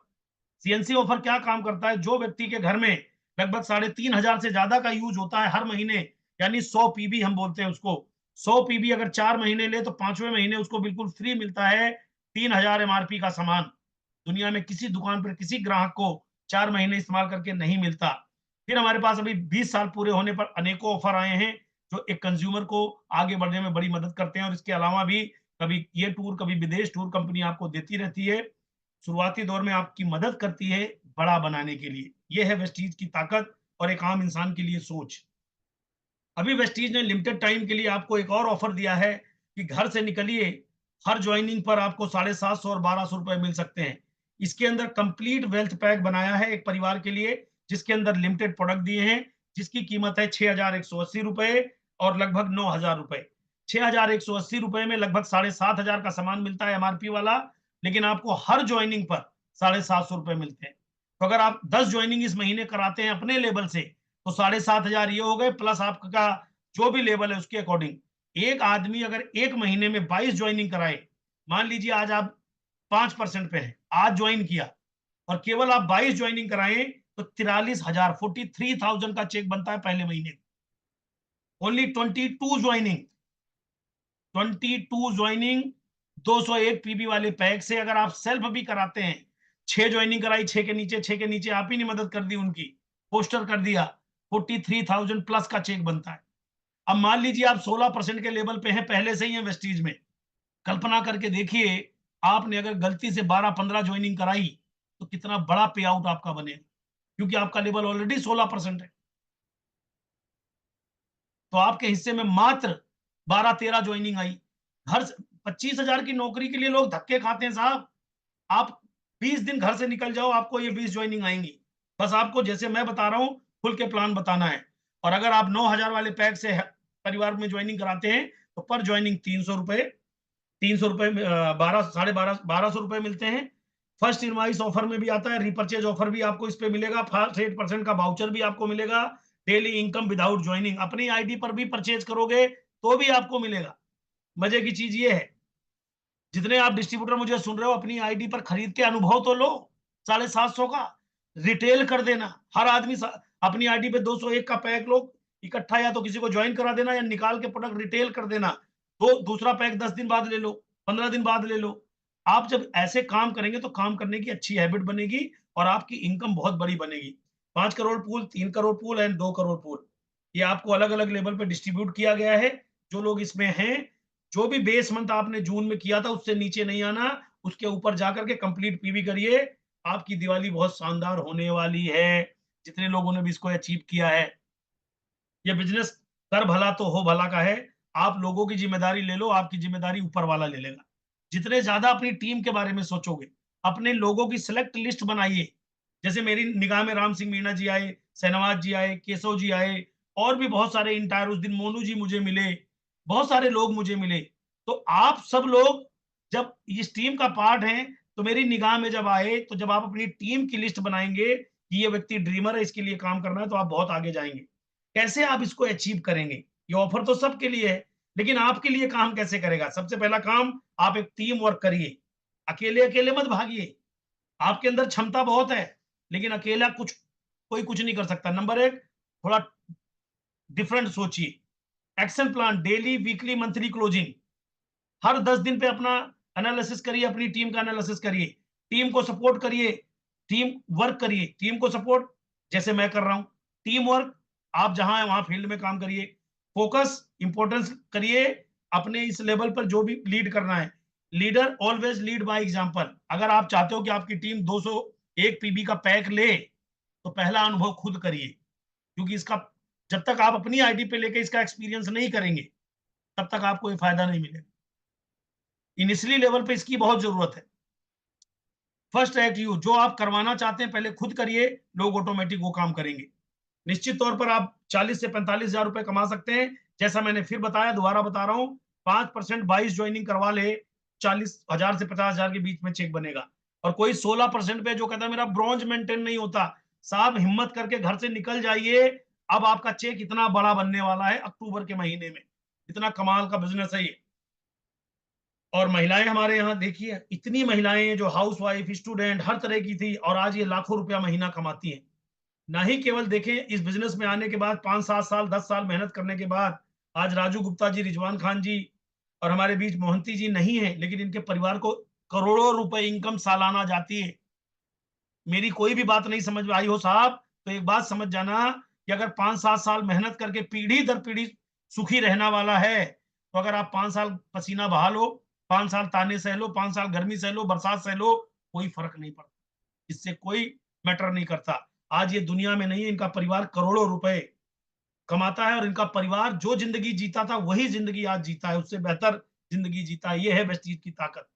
सीएनसी ऑफर क्या काम करता है? जो व्यक्ति के घर में लगभग 3,500 से ज्यादा का यूज होता है हर महीने, यानी 100 पीबी हम बोलते हैं उसको। 100 पीबी अगर 4 महीने ले तो 5वें महीने उसको बिल्कुल फ्री मिलता है 3,000 एमआरपी का सामान। दुनिया में किसी दुकान पर किसी ग्राहक को 4 महीने इस्तेमाल करके नहीं मिलता। फिर हमारे पास अभी 20 साल पूरे होने पर अनेकों ऑफर आए हैं, जो एक कंज्यूमर को आगे बढ़ने में बड़ी मदद करते हैं। और इसके अलावा भी कभी ये टूर, कभी विदेश टूर कंपनी आपको देती रहती है। शुरुआती दौर में आपकी मदद करती है बड़ा बनाने के लिए। ये है वेस्टीज की ताकत और एक आम इंसान के लिए सोच। अभी वेस्टीज ने लिमिटेड टाइम के लिए आपको एक और ऑफर दिया है कि घर से निकलिए, हर ज्वाइनिंग पर आपको 750 और 1200 रुपए मिल सकते हैं। इसके अंदर कंप्लीट वेल्थ पैक बनाया है एक परिवार के लिए, जिसके अंदर लिमिटेड प्रोडक्ट दिए हैं, जिसकी कीमत है 6,180 रुपए और लगभग 9,000 रुपए। 6,180 रुपए में लगभग 7,500 का सामान मिलता है एमआरपी वाला, लेकिन आपको हर ज्वाइनिंग पर 750 रुपए मिलते हैं। तो अगर आप 10 ज्वाइनिंग इस महीने कराते हैं अपने लेवल से, तो 7,500 ये हो गए, प्लस आपका जो भी लेवल है उसके अकॉर्डिंग। एक आदमी अगर एक महीने में 22 ज्वाइनिंग कराए, मान लीजिए आज आप 5% पे हैं, आज ज्वाइन किया और केवल आप 22 ज्वाइनिंग कराएं, तो 43,000 43,000 का चेक बनता है पहले महीने। ओनली 22 ज्वाइनिंग, 22 ज्वाइनिंग 201 पीबी वाले पैक से। अगर आप सेल्फ भी कराते हैं, 6 ज्वाइनिंग कराई, 6 के नीचे, 6 के नीचे, आप ही ने मदद कर दी उनकी, पोस्टर कर दिया, 43,000 प्लस का चेक बनता है। अब मान लीजिए आप 16% के लेवल पे हैं पहले से ही हैं वेस्टीज में। कल्पना करके देखिए, आपने अगर गलती से 12-15 ज्वाइनिंग कराई, तो कितना बड़ा पे आउट आपका बनेगा, क्योंकि आपका लेवल ऑलरेडी 16% है। तो आपके हिस्से में मात्र 12-13 ज्वाइनिंग आई। घर 25,000 की नौकरी के लिए लोग धक्के खाते हैं साहब। आप 20 दिन घर से निकल जाओ, आपको ये 20 ज्वाइनिंग आएंगी। बस आपको जैसे मैं बता रहा हूं खुल के प्लान बताना है। और अगर आप 9,000 वाले पैक से परिवार में ज्वाइनिंग कराते हैं, तो पर ज्वाइनिंग 300 रुपए, 300 रुपए, 1200 मिलते हैं। फर्स्ट इनवाइस ऑफर में भी आता है, रिपर्चेज ऑफर भी आपको इस पे मिलेगा, फर्स्ट 8% का वाउचर भी आपको मिलेगा। डेली इनकम विदाउट ज्वाइनिंग, अपनी आईडी पर भी परचेज करोगे तो भी आपको मिलेगा। मजे की चीज ये है, जितने आप डिस्ट्रीब्यूटर मुझे सुन रहे हो, अपनी आईडी पर खरीद के अनुभव तो लो। 750 का रिटेल कर देना। हर आदमी अपनी आईडी पे 201 का पैक लो इकट्ठा, या तो किसी को ज्वाइन करा देना या निकाल के प्रोडक्ट रिटेल कर देना। तो दूसरा पैक 10 दिन बाद ले लो, 15 दिन बाद ले लो। आप जब ऐसे काम करेंगे तो काम करने की अच्छी हैबिट बनेगी और आपकी इनकम बहुत बड़ी बनेगी। 5 crore pool, 3 crore pool and 2 crore pool, ये आपको अलग अलग लेवल पे डिस्ट्रीब्यूट किया गया है। जो लोग इसमें हैं, जो भी बेस मंथ आपने जून में किया था उससे नीचे नहीं आना, उसके ऊपर जाकर के कंप्लीट पीवी करिए। आपकी दिवाली बहुत शानदार होने वाली है। जितने लोगों ने भी इसको अचीव किया है, ये बिज़नेस कर भला तो हो भला का है। आप लोगों की ज़िम्मेदारी ले लो, आपकी ज़िम्मेदारी ऊपर वाला ले लेगा। जितने ज़्यादा अपनी टीम के बारे में सोचोगे, अपने लोगों की सेलेक्ट लिस्ट बनाइए। जैसे मेरी निगाह में राम सिंह मीणा जी आए, शहनवाज जी आए, केशव जी आए और भी बहुत सारे इंटायर, उस दिन मोनू जी मुझे मिले, बहुत सारे लोग मुझे मिले। तो आप सब लोग जब इस टीम का पार्ट हैं, तो मेरी निगाह में जब आए, तो जब आप अपनी टीम की लिस्ट बनाएँगे कि ये व्यक्ति ड्रीमर है, इसके लिए काम करना है, तो आप बहुत आगे जाएँगे। कैसे आप इसको अचीव करेंगे? ये ऑफर तो सबके लिए है, लेकिन आपके लिए काम कैसे करेगा? सबसे पहला काम, आप एक टीम वर्क करिए। अकेले-अकेले मत भागिए। आपके अंदर क्षमता बहुत है, लेकिन अकेला कोई कुछ नहीं कर सकता। नंबर 1, थोड़ा डिफरेंट सोचिए। Action plan, daily, weekly, monthly closing. हर 10 दिन पे अपना एनालिसिस करिए, अपनी टीम का एनालिसिस करिए। टीम को सपोर्ट करिए, टीम वर्क करिए। टीम को सपोर्ट जैसे मैं कर रहा हूँ। टीम वर्क आप जहाँ हैं वहाँ फील्ड में काम करिए। फोकस, इम्पोर्टेंस करिए अपने इस लेवल पर जो भी लीड करना है। Leader always lead by example. अगर आप चाहते हो कि आपकी टीम 201 पीबी का पैक ले, तो पहला अनुभव खुद करिए। क्योंकि इसका जब तक आप अपनी आईडी पे लेके इसका एक्सपीरियंस नहीं करेंगे, तब तक आपको ये फायदा नहीं मिलेगा। इनिशियली लेवल पे इसकी बहुत जरूरत है। फर्स्ट एक्ट यू, जो आप करवाना चाहते हैं पहले खुद करिए, लोग ऑटोमेटिक वो काम करेंगे। निश्चित तौर पर आप 40 से 45 हजार रुपए कमा सकते हैं। जैसा मैंने फिर बताया, दोबारा बता रहा हूँ, 5% 22 ज्वाइनिंग करवा ले, 40,000 से 50,000 के बीच में चेक बनेगा। और कोई 16% पे जो कहता है मेरा ब्रॉन्ज मेंटेन नहीं होता, साहब हिम्मत करके घर से निकल जाइए। अब आपका चेक इतना बड़ा बनने वाला है अक्टूबर के महीने में। इतना कमाल का बिजनेस है ये। और महिलाएं हमारे यहाँ देखिए, इतनी महिलाएं जो हाउसवाइफ, स्टूडेंट, हर तरह की थी, और आज ये लाखों रुपया महीना कमाती हैं। ना ही केवल देखें इस बिजनेस में आने के बाद 5-7 साल, 10 साल मेहनत करने के बाद आज राजू गुप्ता जी, रिजवान खान जी और हमारे बीच मोहंती जी नहीं है, लेकिन इनके परिवार को करोड़ों रुपए इनकम सालाना जाती है। मेरी कोई भी बात नहीं समझ में आई हो साहब, तो एक बात समझ जाना कि अगर 5-7 साल मेहनत करके पीढ़ी दर पीढ़ी सुखी रहना वाला है, तो अगर आप 5 साल पसीना बहा लो, 5 साल ताने सह लो, 5 साल गर्मी सह लो, बरसात सह लो, कोई फर्क नहीं पड़ता। इससे कोई मैटर नहीं करता। आज ये दुनिया में नहीं है, इनका परिवार करोड़ों रुपए कमाता है और इनका परिवार जो जिंदगी जीता था वही जिंदगी आज जीता है, उससे बेहतर जिंदगी जीता है। ये है वेस्टीज की ताकत।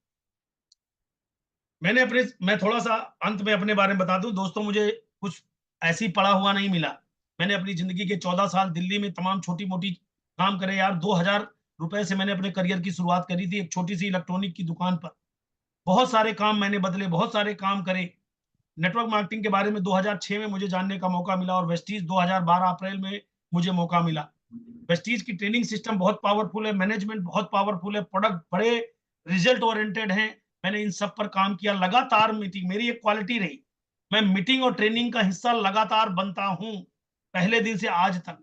मैं थोड़ा-सा अंत में अपने बारे में बता दूँ दोस्तों, मुझे कुछ ऐसे ही पड़ा हुआ नहीं मिला। मैंने अपनी ज़िंदगी के 14 साल दिल्ली में तमाम छोटी-मोटी काम करे यार। ₹2000 से मैंने अपने करियर की शुरुआत करी थी एक छोटी-सी इलेक्ट्रॉनिक की दुकान पर। बहुत सारे काम मैंने बदले, बहुत सारे काम करे। नेटवर्क मार्केटिंग के बारे में 2006 में मुझे जानने का मौका मिला और वेस्टीज 2012 अप्रैल में मुझे मौका मिला। वेस्टीज की ट्रेनिंग सिस्टम बहुत पावरफुल है, मैनेजमेंट बहुत पावरफुल है, प्रोडक्ट बड़े रिजल्ट ओरिएंटेड हैं। मैंने इन सब पर काम किया, लगातार मीटिंग मेरी एक क्वालिटी रही। मैं मीटिंग और ट्रेनिंग का हिस्सा लगातार बनता हूँ, पहले दिन से आज तक।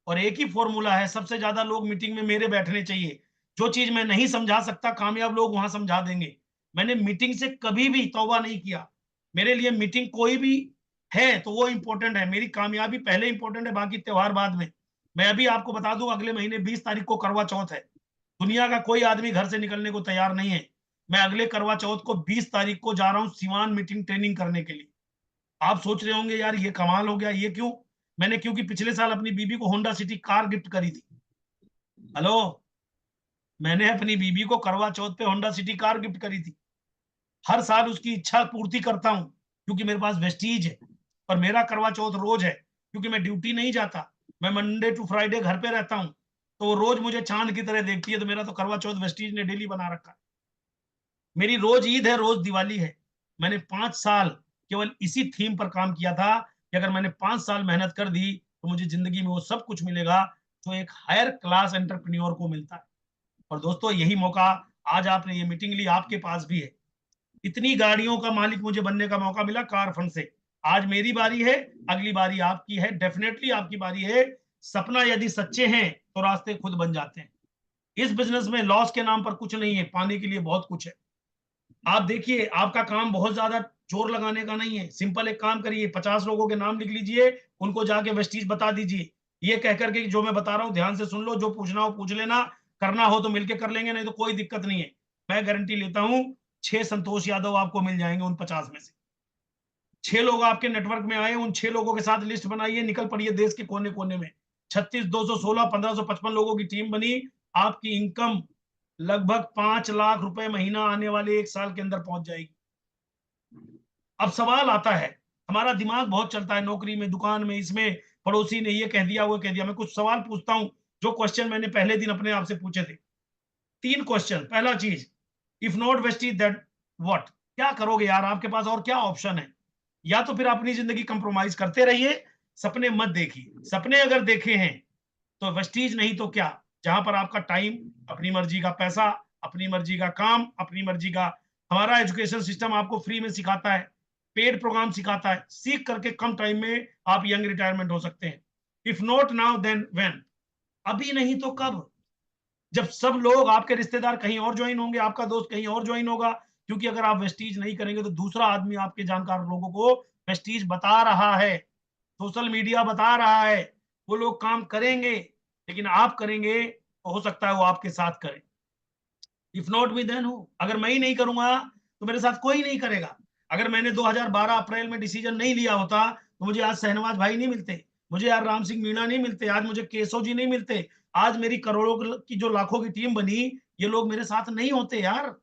और एक ही फॉर्मूला है, सबसे ज्यादा लोग मीटिंग में मेरे बैठने चाहिए। जो चीज मैं नहीं समझा सकता, कामयाब लोग वहां समझा देंगे। मैंने मीटिंग से कभी भी तौबा नहीं किया। मेरे लिए मीटिंग कोई भी है तो वो इंपॉर्टेंट है, मेरी कामयाबी पहले इंपॉर्टेंट है, बाकी त्योहार बाद में। मैं अभी आपको बता दूं, अगले महीने 20 तारीख को करवा चौथ है। दुनिया का कोई आदमी घर से निकलने को तैयार नहीं है। मैं अगले करवा चौथ को 20 तारीख को जा रहा हूँ सिवान मीटिंग ट्रेनिंग करने के लिए। आप सोच रहे होंगे यार ये कमाल हो गया, ये क्यों? मैंने क्योंकि पिछले साल अपनी बीबी को होंडा सिटी कार गिफ्ट करी थी। हेलो, मैंने अपनी बीबी को करवा चौथ पे होंडा सिटी कार गिफ्ट करी थी। हर साल उसकी इच्छा पूर्ति करता हूँ, क्योंकि मेरे पास वेस्टीज है। और मेरा करवा चौथ रोज है, क्योंकि मैं ड्यूटी नहीं जाता। मैं मंडे टू फ्राइडे घर पे रहता हूँ, तो वो रोज मुझे चांद की तरह देखती है। तो मेरा तो करवा चौथ वेस्टीज ने डेली बना रखा है। मेरी रोज ईद है, रोज दिवाली है। मैंने 5 साल केवल इसी थीम पर काम किया था कि अगर मैंने 5 साल मेहनत कर दी, तो मुझे जिंदगी में वो सब कुछ मिलेगा जो एक हायर क्लास एंटरप्रेन्योर को मिलता है। और दोस्तों, यही मौका आज आपने ये मीटिंग ली, आपके पास भी है। इतनी गाड़ियों का मालिक मुझे बनने का मौका मिला कार फंड से। आज मेरी बारी है, अगली बारी आपकी है, डेफिनेटली आपकी बारी है। सपना यदि सच्चे हैं तो रास्ते खुद बन जाते हैं। इस बिजनेस में लॉस के नाम पर कुछ नहीं है, पाने के लिए बहुत कुछ है। आप देखिए, आपका काम बहुत ज्यादा जोर लगाने का नहीं है। सिंपल एक काम करिए, 50 लोगों के नाम लिख लीजिए, उनको जाके वेस्टीज बता दीजिए। ये कहकर के जो मैं बता रहा हूं ध्यान से सुन लो, जो पूछना हो पूछ लेना। करना हो तो मिलके कर लेंगे, नहीं तो कोई दिक्कत नहीं है। मैं गारंटी लेता हूं 6 संतोष यादव आपको मिल जाएंगे उन 50 में से। 6 लोग आपके नेटवर्क में आए, उन 6 लोगों के साथ लिस्ट बनाइए, निकल पड़िए देश के कोने कोने में। 36 216 1555 लोगों की टीम बनी, आपकी इनकम लगभग 5 लाख रुपए महीना आने वाले 1 साल के अंदर पहुंच जाएगी। अब सवाल आता है, हमारा दिमाग बहुत चलता है नौकरी में, दुकान में, इसमें पड़ोसी ने ये कह दिया वो कह दिया। मैं कुछ सवाल पूछता हूं जो क्वेश्चन मैंने पहले दिन अपने आप से पूछे थे। 3 क्वेश्चन। पहला चीज, if not Vestige that what, क्या करोगे यार, आपके पास और क्या ऑप्शन है? या तो फिर अपनी जिंदगी कंप्रोमाइज करते रहिए, सपने मत देखिए। सपने अगर देखे हैं तो वेस्टीज, नहीं तो क्या, जहां पर आपका टाइम, अपनी मर्जी का पैसा, अपनी मर्जी का काम, अपनी मर्जी का। हमारा एजुकेशन सिस्टम आपको फ्री में सिखाता है, पेड प्रोग्राम सिखाता है, सीख करके कम टाइम में आप यंग रिटायरमेंट हो सकते हैं। If not now then when, अभी नहीं तो कब? जब सब लोग, आपके रिश्तेदार कहीं और ज्वाइन होंगे, आपका दोस्त कहीं और ज्वाइन होगा। क्योंकि अगर आप वेस्टीज नहीं करेंगे तो दूसरा आदमी आपके जानकार लोगों को वेस्टीज बता रहा है, सोशल मीडिया बता रहा है, वो लोग काम करेंगे। लेकिन आप करेंगे तो हो सकता है वो आपके साथ करें। If not me then who, अगर मैं ही नहीं करूंगा तो मेरे साथ कोई नहीं करेगा। अगर मैंने 2012 अप्रैल में डिसीजन नहीं लिया होता तो मुझे आज शहनवाज भाई नहीं मिलते, मुझे यार राम सिंह मीणा नहीं मिलते, आज मुझे केशव जी नहीं मिलते, आज मेरी करोड़ों की जो लाखों की टीम बनी, ये लोग मेरे साथ नहीं होते यार।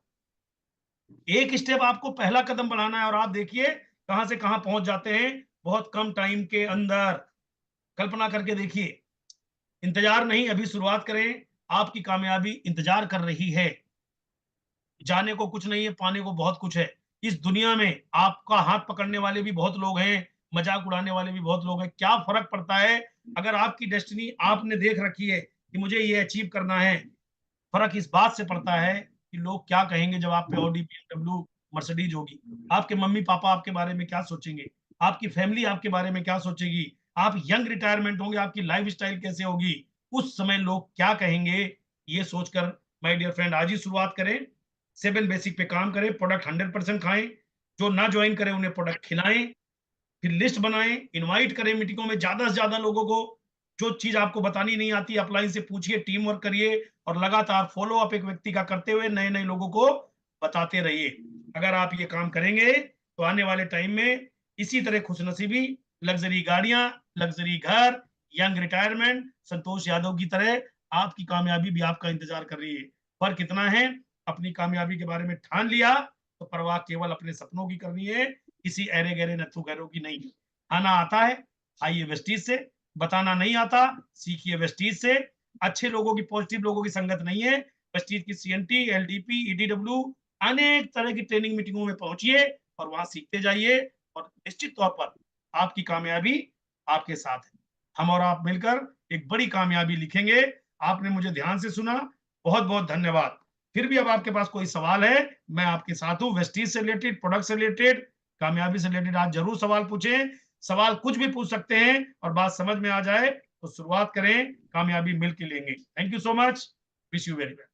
एक स्टेप आपको पहला कदम बढ़ाना है और आप देखिए कहां से कहां पहुंच जाते हैं बहुत कम टाइम के अंदर। कल्पना करके देखिए। इंतजार नहीं, अभी शुरुआत करें। आपकी कामयाबी इंतजार कर रही है। जाने को कुछ नहीं है, पाने को बहुत कुछ है। इस दुनिया में आपका हाथ पकड़ने वाले भी बहुत लोग हैं, मजाक उड़ाने वाले भी बहुत लोग हैं। क्या फर्क पड़ता है अगर आपकी डेस्टिनी आपने देख रखी है कि मुझे ये अचीव करना है? फर्क इस बात से पड़ता है कि लोग क्या कहेंगे जब आप पे ऑडी, बीएमडब्ल्यू, मर्सिडीज होगी। आपके मम्मी पापा आपके बारे में क्या सोचेंगे, आपकी फैमिली आपके बारे में क्या सोचेगी, आप यंग रिटायरमेंट होंगे, आपकी लाइफ स्टाइल कैसे होगी, उस समय लोग क्या कहेंगे, ये सोचकर माय डियर फ्रेंड आज ही शुरुआत करें। 7 बेसिक पे काम करें, प्रोडक्ट 100% खाएं, जो ना ज्वाइन करें उन्हें प्रोडक्ट खिलाएं, फिर लिस्ट बनाएं, इनवाइट करें मीटिंगों में ज्यादा से ज्यादा लोगों को। जो चीज आपको बतानी नहीं आती अपलाइन से पूछिए, टीम वर्क करिए और लगातार फॉलो अप एक व्यक्ति का करते हुए नए नए लोगों को बताते रहिए। अगर आप ये काम करेंगे तो आने वाले टाइम में इसी तरह खुशनसीबी, लग्जरी गाड़ियां, लग्जरी घर, यंग रिटायरमेंट, संतोष यादव की तरह आपकी कामयाबी भी आपका इंतजार कर रही है। फर्क इतना है, अपनी कामयाबी के बारे में ठान लिया तो परवाह केवल अपने सपनों की करनी है, किसी ऐरे गहरे नथु गहरों की नहीं। आना आता है, आइए वेस्टीज से। बताना नहीं आता, सीखिए वेस्टीज से। अच्छे लोगों की, पॉजिटिव लोगों की संगत नहीं है। वेस्टीज की सीएनटी, एलडीपी, ईडीडब्ल्यू, अनेक तरह की ट्रेनिंग मीटिंगों में पहुंचिए और वहां सीखते जाइए और निश्चित तौर पर आपकी कामयाबी आपके साथ है। हम और आप मिलकर एक बड़ी कामयाबी लिखेंगे। आपने मुझे ध्यान से सुना, बहुत बहुत धन्यवाद। फिर भी अब आपके पास कोई सवाल है, मैं आपके साथ हूं। वेस्टीज से रिलेटेड, प्रोडक्ट से रिलेटेड, कामयाबी से रिलेटेड आज जरूर सवाल पूछें। सवाल कुछ भी पूछ सकते हैं और बात समझ में आ जाए तो शुरुआत करें, कामयाबी मिलकर लेंगे। Thank you so much, wish you very well.